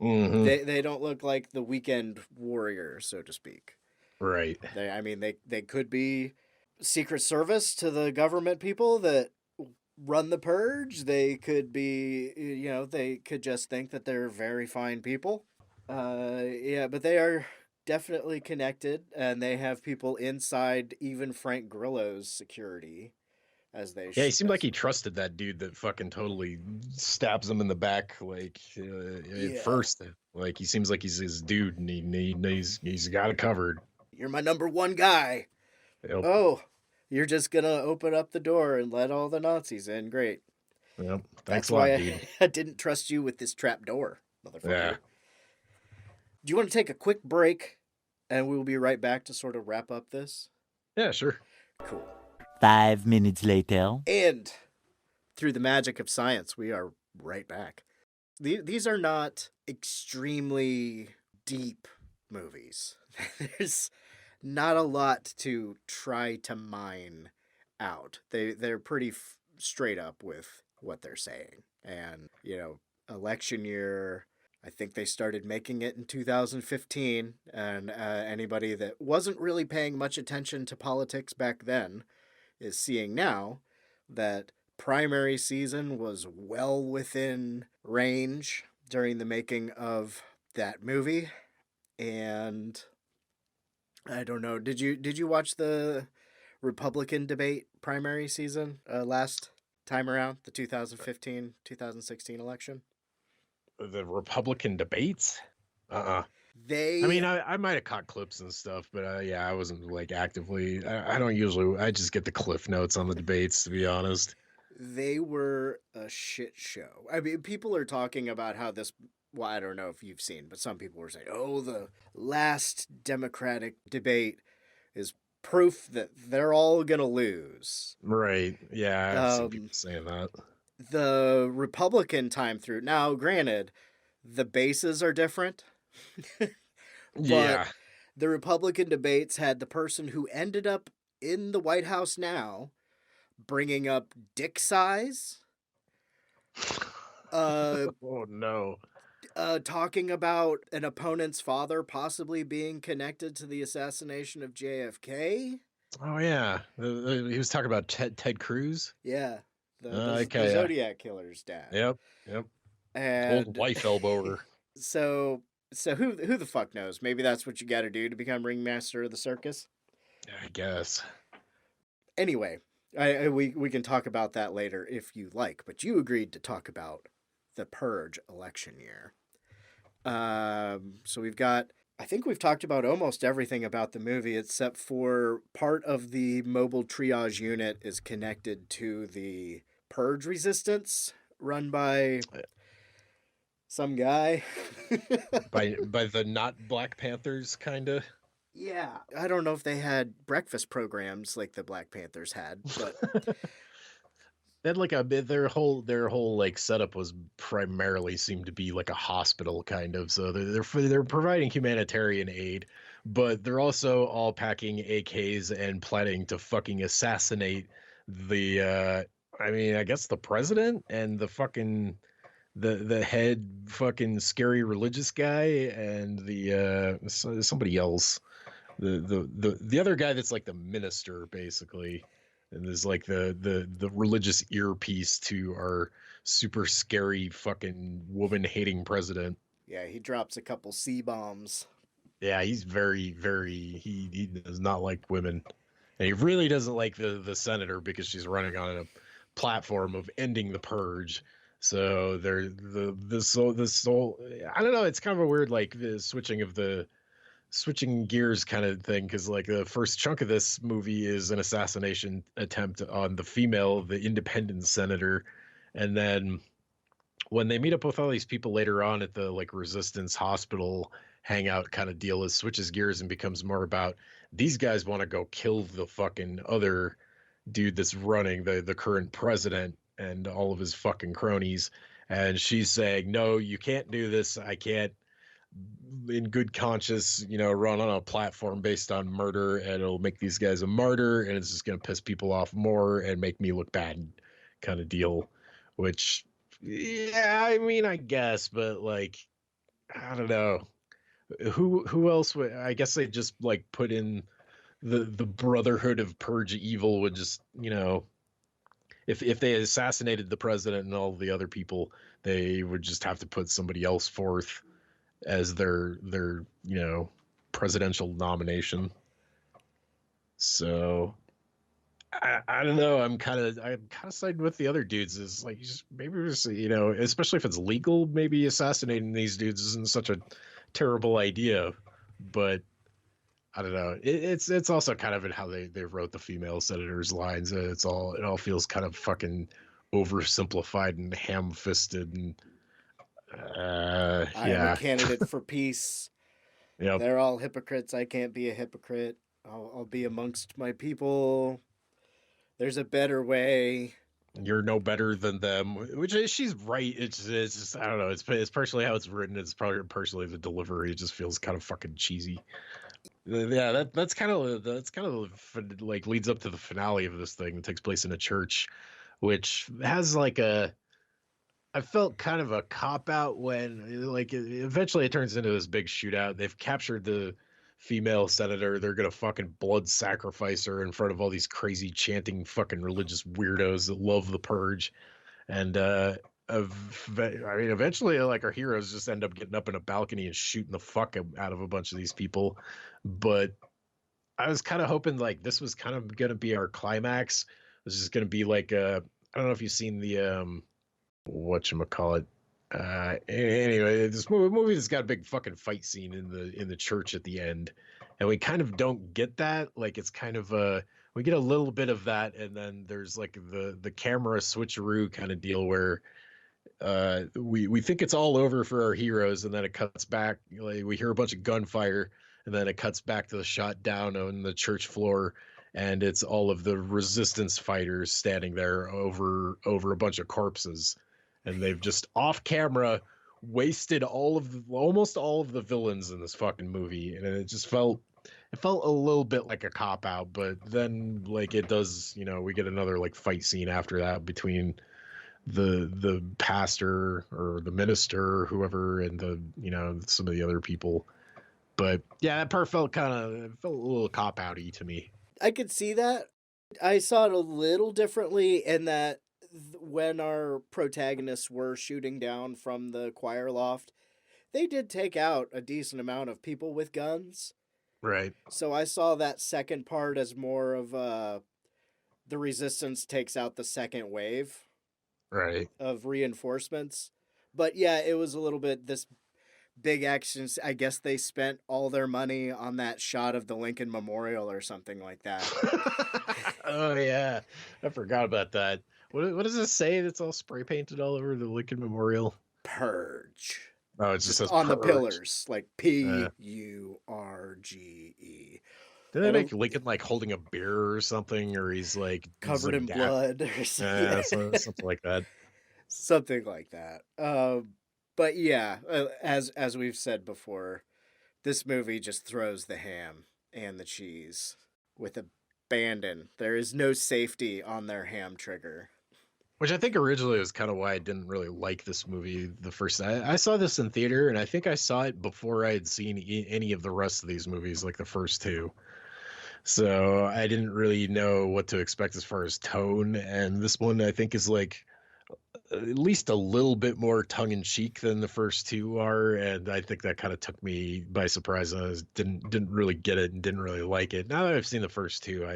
Mm-hmm. They don't look like the weekend warrior, so to speak. Right. They could be Secret Service to the government people that run the Purge. They could be, they could just think that they're very fine people. But they are definitely connected, and they have people inside even Frank Grillo's security. He seemed like he trusted that dude that fucking totally stabs him in the back, at first. Like, he seems like he's his dude, and he's got it covered. You're my number one guy. Yep. Oh, you're just gonna open up the door and let all the Nazis in. Great. Yep. That's why I didn't trust you with this trap door, motherfucker. Yeah. Do you want to take a quick break, and we'll be right back to sort of wrap up this? Yeah, sure. Cool. 5 minutes later. And through the magic of science, we are right back. These are not extremely deep movies. There's not a lot to try to mine out. They're pretty straight up with what they're saying. And, election year, I think they started making it in 2015. And anybody that wasn't really paying much attention to politics back then is seeing now that primary season was well within range during the making of that movie. And I don't know, did you watch the Republican debate primary season last time around, the 2015-2016 election? The Republican debates? I might have caught clips and stuff, but I wasn't like actively. I don't usually. I just get the cliff notes on the debates, to be honest. They were a shit show. I mean, people are talking about how this. Well, I don't know if you've seen, but some people were saying, "Oh, the last Democratic debate is proof that they're all gonna lose." Right? Yeah, I've seen people saying that. The Republican time through. Now, granted, the bases are different. But the Republican debates had the person who ended up in the White House now bringing up dick size. Oh no. Talking about an opponent's father possibly being connected to the assassination of JFK. Oh yeah, he was talking about Ted Cruz. Yeah, the Zodiac killer's dad. Yep. And old wife elbower. So who the fuck knows? Maybe that's what you got to do to become ringmaster of the circus. I guess. Anyway, we can talk about that later if you like. But you agreed to talk about the Purge election year. So I think we've talked about almost everything about the movie except for part of the mobile triage unit is connected to the Purge resistance run by some guy. by the not Black Panthers, kind of. Yeah. I don't know if they had breakfast programs like the Black Panthers had, but They had like their whole like setup was primarily seemed to be like a hospital kind of. So they're providing humanitarian aid, but they're also all packing AKs and planning to fucking assassinate the I mean, I guess the president and the head fucking scary religious guy and the somebody else. The other guy that's like the minister basically. And there's like the religious earpiece to our super scary fucking woman hating president. Yeah, he drops a couple C-bombs. Yeah, he's he does not like women. And he really doesn't like the senator because she's running on a platform of ending the purge. So this whole I don't know, it's kind of a weird like the switching gears kind of thing, because like the first chunk of this movie is an assassination attempt on the independent senator, and then when they meet up with all these people later on at the like resistance hospital hangout kind of deal, it switches gears and becomes more about these guys want to go kill the fucking other dude that's running the current president and all of his fucking cronies, and she's saying, no, you can't do this. I can't in good conscience, run on a platform based on murder, and it'll make these guys a martyr, and it's just going to piss people off more and make me look bad kind of deal. Which, yeah, I mean, I guess, but like, I don't know. Who else would, I guess they just like put in the Brotherhood of Purge Evil would just, if they assassinated the president and all the other people, they would just have to put somebody else forth as their presidential nomination. So I don't know. I'm kind of siding with the other dudes. Is like maybe especially if it's legal, maybe assassinating these dudes isn't such a terrible idea. But I don't know. It's also kind of in how they wrote the female senator's lines. It all feels kind of fucking oversimplified and ham-fisted and. I am a candidate for peace. Yep. They're all hypocrites. I can't be a hypocrite. I'll be amongst my people. There's a better way. You're no better than them. Which is, she's right. It's just, I don't know. It's partially how it's written. It's probably partially the delivery. It just feels kind of fucking cheesy. Yeah, that's kind of like leads up to the finale of this thing. It takes place in a church, which has like I felt kind of a cop-out when, like, eventually it turns into this big shootout. They've captured the female senator. They're going to fucking blood sacrifice her in front of all these crazy chanting fucking religious weirdos that love the purge. And, eventually, like, our heroes just end up getting up in a balcony and shooting the fuck out of a bunch of these people. But I was kind of hoping, like, this was kind of going to be our climax. This is going to be like, I don't know if you've seen the, whatchamacallit. Anyway, this movie's got a big fucking fight scene in the church at the end, and we kind of don't get that. Like, it's kind of we get a little bit of that, and then there's like the camera switcheroo kind of deal where we think it's all over for our heroes, and then it cuts back. Like, we hear a bunch of gunfire, and then it cuts back to the shot down on the church floor, and it's all of the resistance fighters standing there over a bunch of corpses. And they've just off camera wasted almost all of the villains in this fucking movie. And it just felt a little bit like a cop out, but then like it does, we get another like fight scene after that between the pastor or the minister or whoever and some of the other people. But yeah, that part felt a little cop outy to me. I could see that. I saw it a little differently in that when our protagonists were shooting down from the choir loft, they did take out a decent amount of people with guns. Right. So I saw that second part as more of the resistance takes out the second wave. Right. Of reinforcements. But yeah, it was a little bit this big action. I guess they spent all their money on that shot of the Lincoln Memorial or something like that. Oh yeah, I forgot about that. What does it say that's all spray painted all over the Lincoln Memorial? Purge. Oh, it just says on Purge. The pillars, like Purge. Did they make Lincoln like holding a beer or something, or he's like covered in blood or something? Something like that. Something like that. But yeah, as we've said before, this movie just throws the ham and the cheese with abandon. There is no safety on their ham trigger. Which I think originally was kind of why I didn't really like this movie the first time. I saw this in theater, and I think I saw it before I had seen any of the rest of these movies, like the first two. So I didn't really know what to expect as far as tone. And this one, I think, is like at least a little bit more tongue-in-cheek than the first two are. And I think that kind of took me by surprise. I didn't really get it and didn't really like it. Now that I've seen the first two,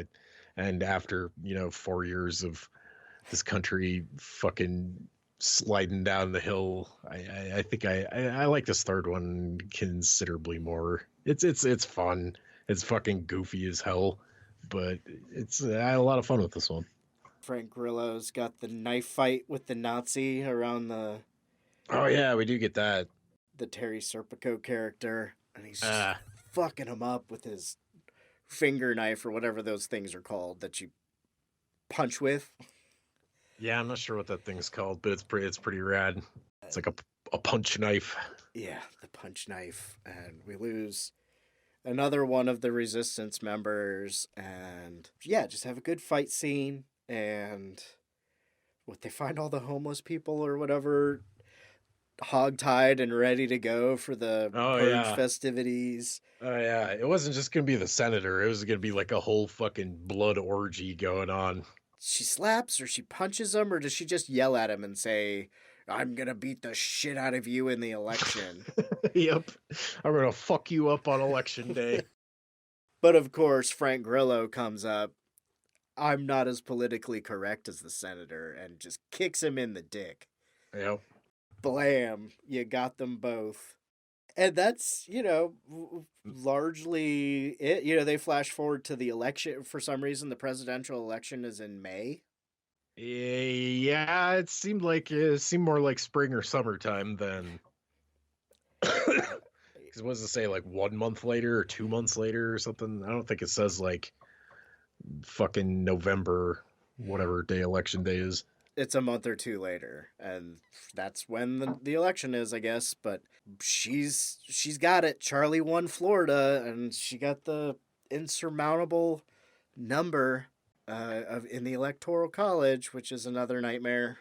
and after, 4 years of this country fucking sliding down the hill, I think I like this third one considerably more. It's fun. It's fucking goofy as hell, but I had a lot of fun with this one. Frank Grillo's got the knife fight with the Nazi around the... Oh yeah, we do get that. The Terry Serpico character, and he's just fucking him up with his finger knife or whatever those things are called that you punch with. Yeah, I'm not sure what that thing's called, but it's pretty rad. It's like a punch knife. Yeah, the punch knife. And we lose another one of the Resistance members. And yeah, just have a good fight scene. And they find all the homeless people or whatever hogtied and ready to go for the Purge festivities. Oh yeah, it wasn't just going to be the senator. It was going to be like a whole fucking blood orgy going on. She slaps or she punches him, or does she just yell at him and say, "I'm going to beat the shit out of you in the election"? Yep. I'm going to fuck you up on election day. But of course, Frank Grillo comes up. I'm not as politically correct as the senator, and just kicks him in the dick. Yep. Blam. You got them both. And that's, largely it. They flash forward to the election. For some reason, the presidential election is in May. Yeah, it seemed more like spring or summertime than... Because what does it say, like 1 month later or 2 months later or something? I don't think it says like fucking November, whatever day election day is. It's a month or two later, and that's when the election is, I guess. But she's got it. Charlie won Florida, and she got the insurmountable number in the Electoral College, which is another nightmare.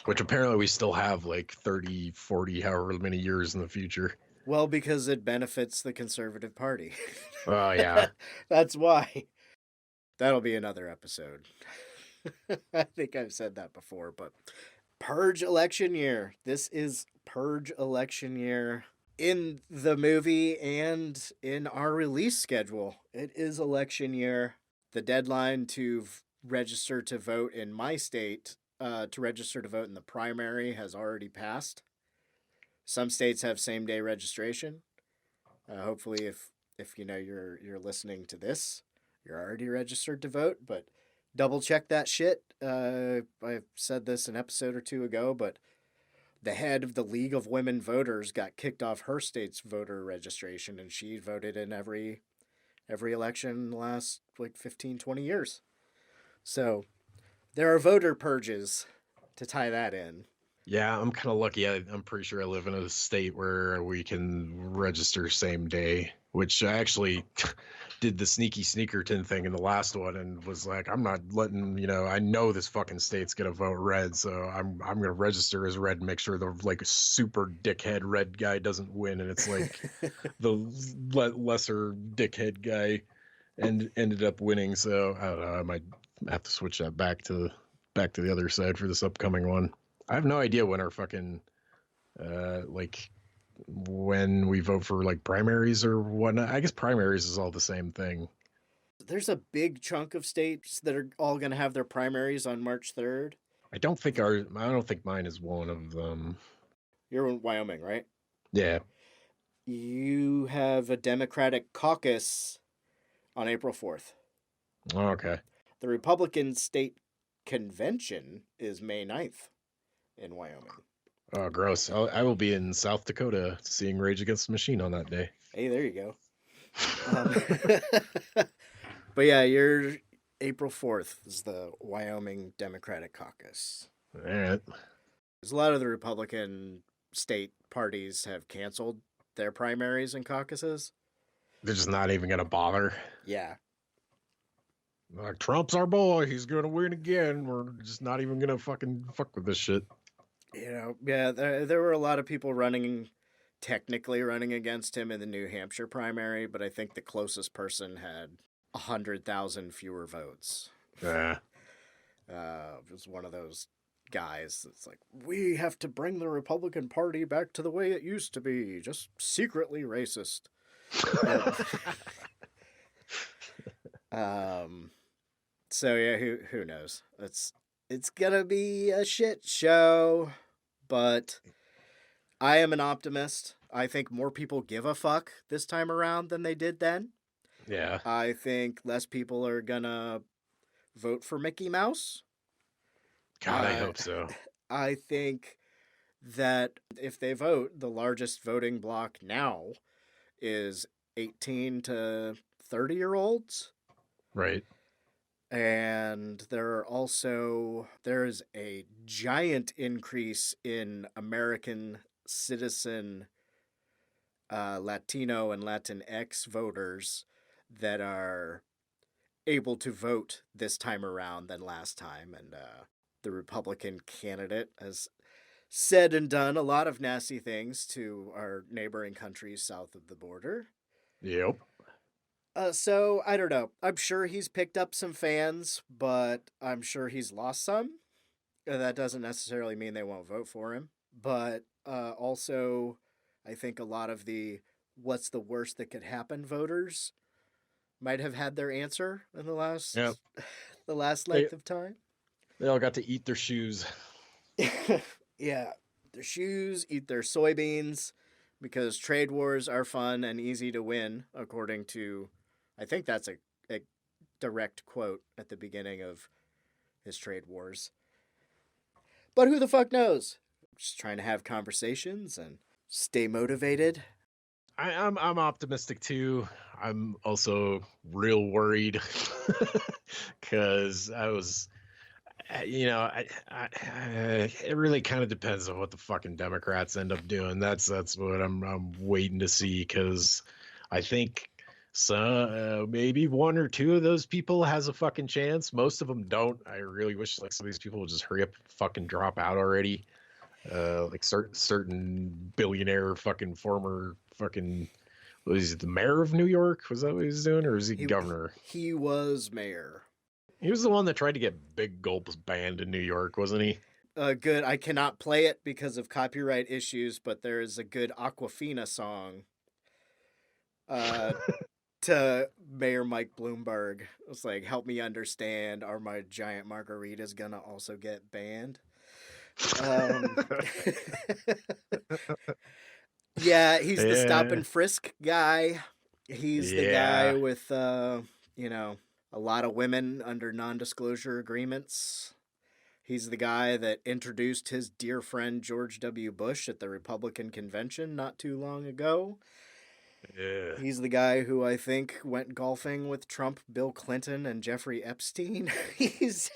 Which apparently we still have like 30, 40, however many years in the future. Well, because it benefits the Conservative Party. Oh, yeah. That's why. That'll be another episode. I think I've said that before, but Purge election year. This is Purge election year in the movie and in our release schedule. It is election year. The deadline to register to vote in my state, to register to vote in the primary, has already passed. Some states have same-day registration. Hopefully, if you're listening to this, you're already registered to vote, but double check that shit. I said this an episode or two ago, but the head of the League of Women Voters got kicked off her state's voter registration, and she voted in every election in the last 15, 20 years. So there are voter purges to tie that in. Yeah, I'm kind of lucky. I'm pretty sure I live in a state where we can register same day, which I actually did the sneaky sneakerton thing in the last one and was like, I'm not letting, I know this fucking state's going to vote red, so I'm going to register as red and make sure the super dickhead red guy doesn't win, and it's like the lesser dickhead guy ended up winning. So I don't know, I might have to switch that back to the other side for this upcoming one. I have no idea when our fucking when we vote for primaries or whatnot. I guess primaries is all the same thing. There's a big chunk of states that are all going to have their primaries on March 3rd. I don't think mine is one of them. You're in Wyoming, right? Yeah. You have a Democratic caucus on April 4th. Oh, okay. The Republican state convention is May 9th in Wyoming. Oh, gross. I will be in South Dakota seeing Rage Against the Machine on that day. Hey, there you go. Um, but yeah, you're April 4th is the Wyoming Democratic Caucus. All right. There's a lot of the Republican state parties have canceled their primaries and caucuses. They're just not even going to bother. Yeah. Like, Trump's our boy. He's going to win again. We're just not even going to fucking fuck with this shit. You know, yeah, there were a lot of people technically running against him in the New Hampshire primary, but I think the closest person had 100,000 fewer votes. Yeah. It was one of those guys that's like, we have to bring the Republican Party back to the way it used to be, just secretly racist. So yeah, who knows? It's gonna be a shit show, but I am an optimist. I think more people give a fuck this time around than they did then. Yeah. I think less people are gonna vote for Mickey Mouse. God, I hope so. I think that if they vote, the largest voting bloc now is 18 to 30-year-olds. Right. And there is a giant increase in American citizen Latino and Latinx voters that are able to vote this time around than last time. And the Republican candidate has said and done a lot of nasty things to our neighboring countries south of the border. Yep. So, I don't know. I'm sure he's picked up some fans, but I'm sure he's lost some. That doesn't necessarily mean they won't vote for him. But also, I think a lot of the what's the worst that could happen voters might have had their answer in the last length of time. They all got to eat their shoes. Yeah, their shoes, eat their soybeans, because trade wars are fun and easy to win, according to, I think that's a direct quote at the beginning of his trade wars. But who the fuck knows? Just trying to have conversations and stay motivated. I'm optimistic too. I'm also real worried because I was, it really kind of depends on what the fucking Democrats end up doing. That's what I'm waiting to see, because I think maybe one or two of those people has a fucking chance. Most of them don't. I really wish like some of these people would just hurry up and fucking drop out already. Like certain billionaire fucking former fucking, was he the mayor of New York? Was that what he was doing, or is he governor? He was mayor. He was the one that tried to get Big Gulps banned in New York, wasn't he? Good. I cannot play it because of copyright issues, but there is a good Aquafina song to Mayor Mike Bloomberg. It's like, help me understand, are my giant margaritas gonna also get banned? Yeah, he's the stop and frisk guy. He's the guy with, a lot of women under non-disclosure agreements. He's the guy that introduced his dear friend George W. Bush at the Republican convention not too long ago. Yeah. He's the guy who I think went golfing with Trump, Bill Clinton, and Jeffrey Epstein. He's,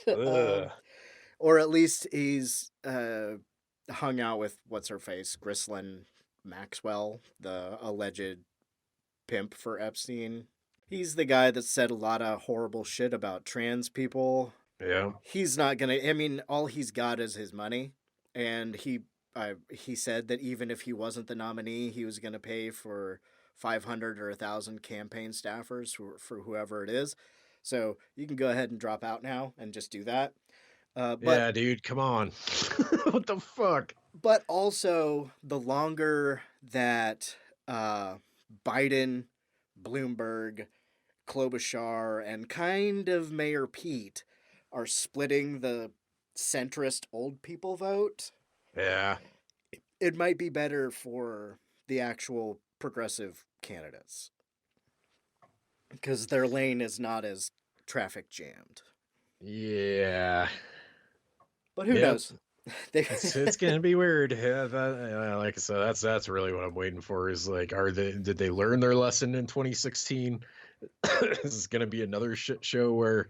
or at least he's hung out with what's-her-face, Ghislaine Maxwell, the alleged pimp for Epstein. He's the guy that said a lot of horrible shit about trans people. Yeah. He's not gonna, I mean, all he's got is his money. And he said that even if he wasn't the nominee, he was gonna pay for 500 or 1,000 campaign staffers for whoever it is. So you can go ahead and drop out now and just do that. But, yeah, dude, come on. What the fuck? But also, the longer that Biden, Bloomberg, Klobuchar, and kind of Mayor Pete are splitting the centrist old people vote, yeah, it might be better for the actual progressive candidates, because their lane is not as traffic jammed. Yeah. But who knows? It's gonna be weird. Yeah, like I said, that's really what I'm waiting for. Is like, did they learn their lesson in 2016? This is gonna be another shit show where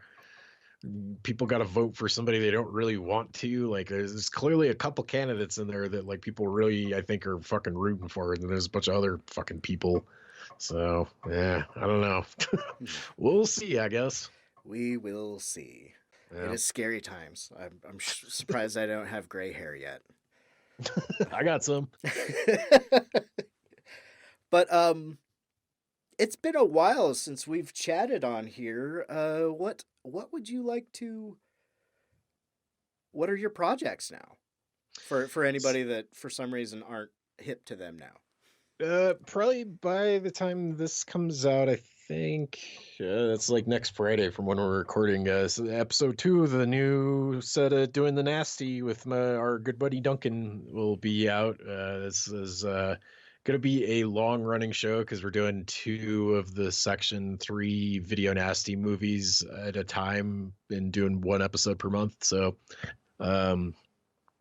people got to vote for somebody they don't really want to. Like, there's clearly a couple candidates in there that like people really, I think, are fucking rooting for, and then there's a bunch of other fucking people. So yeah, I don't know. We'll see, I guess. We will see. Yeah. It is scary times. I'm surprised I don't have gray hair yet. I got some. But it's been a while since we've chatted on here. What would you like to? What are your projects now? For anybody that for some reason aren't hip to them now. Probably by the time this comes out, I think it's like next Friday from when we're recording. So episode 2 of the new set of Doing the Nasty with our good buddy Duncan will be out. This is going to be a long-running show because we're doing 2 of the Section 3 Video Nasty movies at a time and doing 1 episode per month. So, yeah,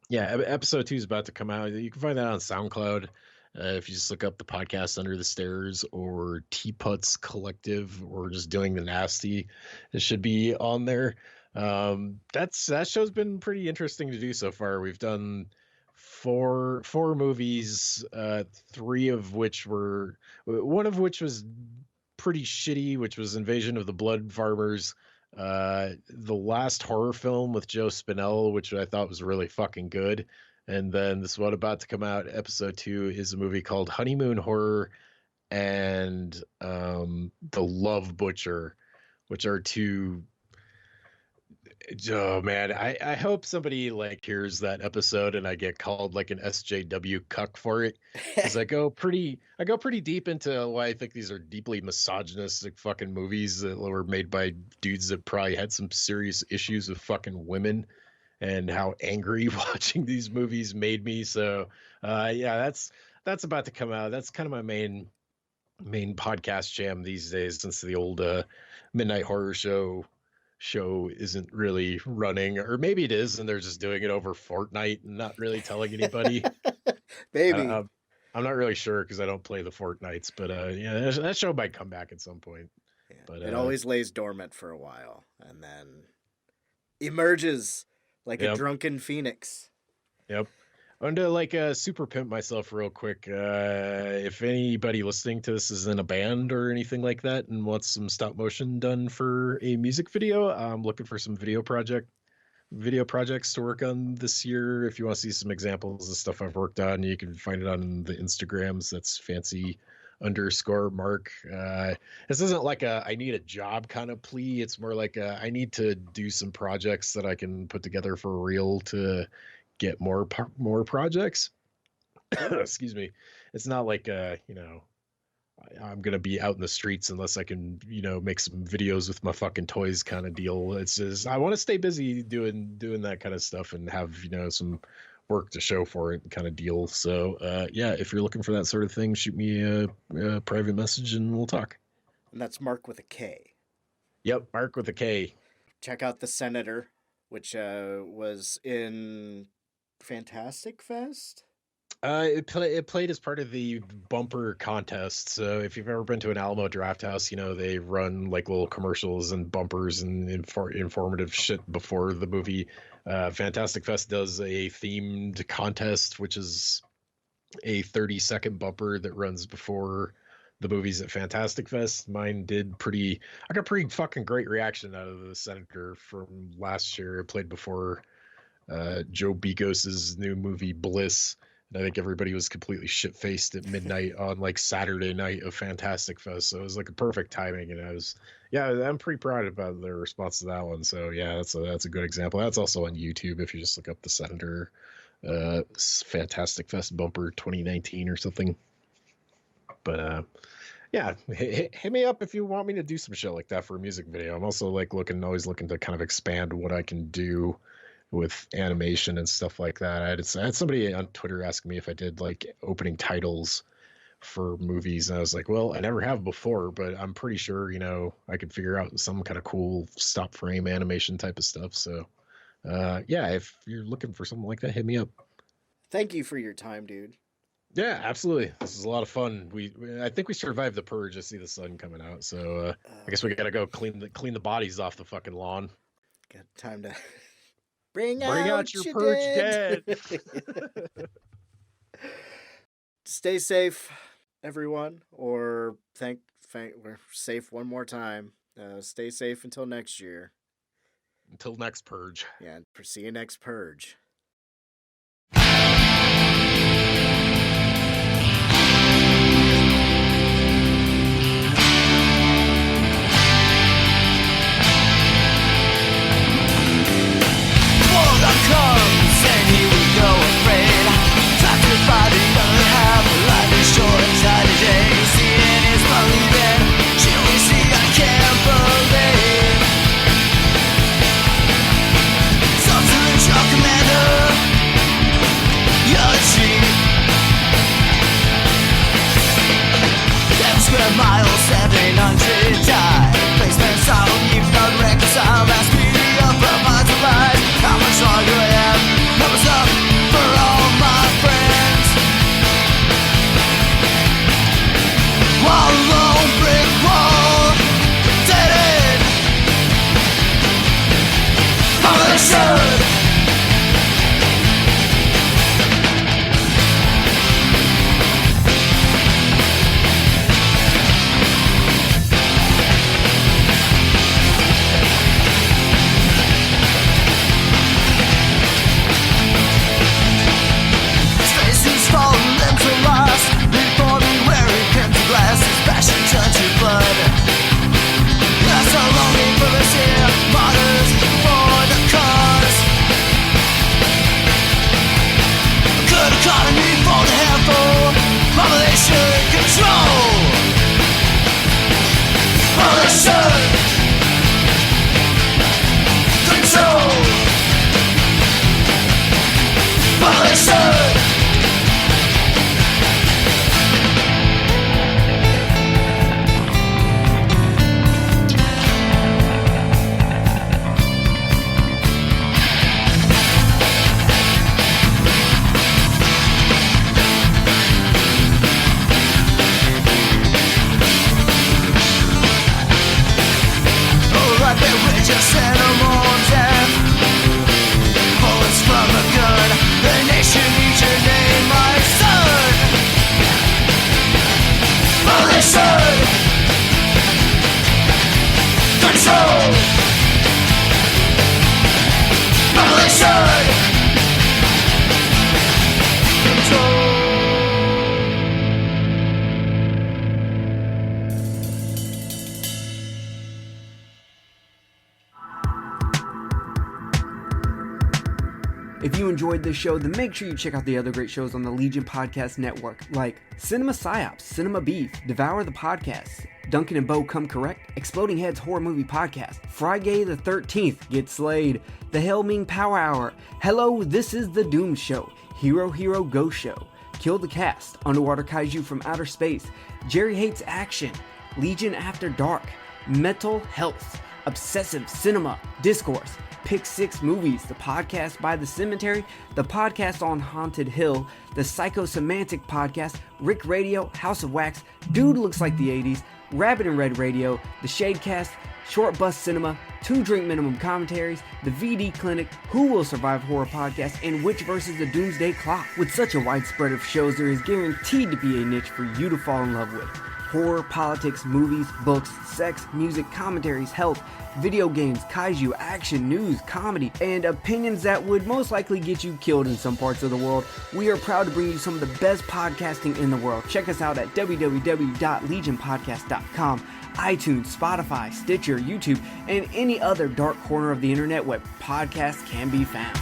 episode 2 is about to come out. You can find that on SoundCloud. If you just look up the podcast Under the Stairs or Teapots Collective or just Doing the Nasty, it should be on there. That show's been pretty interesting to do so far. We've done four movies, 3 of which were, one of which was pretty shitty, which was Invasion of the Blood Farmers. The last horror film with Joe Spinell, which I thought was really fucking good. And then this one about to come out, episode 2, is a movie called Honeymoon Horror and The Love Butcher, which are 2. Oh man, I hope somebody like hears that episode and I get called like an SJW cuck for it, because I go pretty deep into why I think these are deeply misogynistic fucking movies that were made by dudes that probably had some serious issues with fucking women, and how angry watching these movies made me. So yeah, that's about to come out. That's kind of my main podcast jam these days, since the old Midnight Horror show isn't really running, or maybe it is and they're just doing it over Fortnite and not really telling anybody. Maybe. I'm not really sure because I don't play the Fortnites, but yeah, that show might come back at some point. Yeah, but it always lays dormant for a while and then emerges like a drunken phoenix. Yep. I wanted to like super pimp myself real quick. If anybody listening to this is in a band or anything like that and wants some stop motion done for a music video, I'm looking for some video projects to work on this year. If you want to see some examples of stuff I've worked on, you can find it on the Instagrams. That's fancy_Mark. This isn't like I need a job kind of plea. It's more like I need to do some projects that I can put together for real to get more projects. Excuse me. It's not like I'm gonna be out in the streets unless I can make some videos with my fucking toys kind of deal. It's just I want to stay busy doing that kind of stuff and have some work to show for it kind of deal. So yeah, if you're looking for that sort of thing, shoot me a private message and we'll talk. And that's Mark with a K. Yep, Mark with a K. Check out The Senator, which was in Fantastic Fest. It played as part of the bumper contest. So if you've ever been to an Alamo Draft House, they run like little commercials and bumpers and informative shit before the movie. Fantastic Fest does a themed contest, which is a 30-second bumper that runs before the movies at Fantastic Fest. Mine I got pretty fucking great reaction out of The Senator from last year. It played before Joe Bigos's new movie Bliss. And I think everybody was completely shit-faced at midnight on like Saturday night of Fantastic Fest. So it was like a perfect timing. And I'm pretty proud about their response to that one. So yeah, that's a good example. That's also on YouTube if you just look up The Senator Fantastic Fest bumper 2019 or something. But yeah, hit me up if you want me to do some shit like that for a music video. I'm also like always looking to kind of expand what I can do with animation and stuff like that. I had somebody on Twitter ask me if I did like opening titles for movies, and I was like, well, I never have before, but I'm pretty sure I could figure out some kind of cool stop frame animation type of stuff. So yeah, if you're looking for something like that, hit me up. Thank you for your time, dude. Yeah, absolutely. This is a lot of fun. I think we survived the purge to see the sun coming out. So I guess we gotta go clean the bodies off the fucking lawn. Got time to bring out your purge dead. Stay safe, everyone. Or we're safe one more time. Stay safe until next year. Until next purge. Yeah, see you next purge. Miles 700 die. Placement sound, you've not reconciled. Last beauty of the minds of life. How much longer I have? Numbers up for all my friends. One lone brick wall, dead end. Oh, they should. If you enjoyed this show, then make sure you check out the other great shows on the Legion Podcast Network, like Cinema Psyops, Cinema Beef, Devour the Podcast, Duncan and Bo Come Correct, Exploding Heads Horror Movie Podcast, Friday the 13th, Get Slayed, The Hellming Power Hour, Hello, This is the Doom Show, Hero Hero Go Show, Kill the Cast, Underwater Kaiju from Outer Space, Jerry Hates Action, Legion After Dark, Mental Health, Obsessive Cinema, Discourse, Pick 6 Movies, the podcast by The Cemetery, the podcast on Haunted Hill, the Psychosemantic Podcast, Rick Radio, House of Wax, Dude Looks Like the 80s, Rabbit and Red Radio, the Shadecast, Short Bus Cinema, 2 Drink Minimum Commentaries, the VD Clinic, Who Will Survive Horror Podcast, and Witch vs. the Doomsday Clock. With such a wide spread of shows, there is guaranteed to be a niche for you to fall in love with. Horror, politics, movies, books, sex, music, commentaries, health, video games, kaiju, action, news, comedy, and opinions that would most likely get you killed in some parts of the world. We are proud to bring you some of the best podcasting in the world. Check us out at www.legionpodcast.com, iTunes, Spotify, Stitcher, YouTube, and any other dark corner of the internet where podcasts can be found.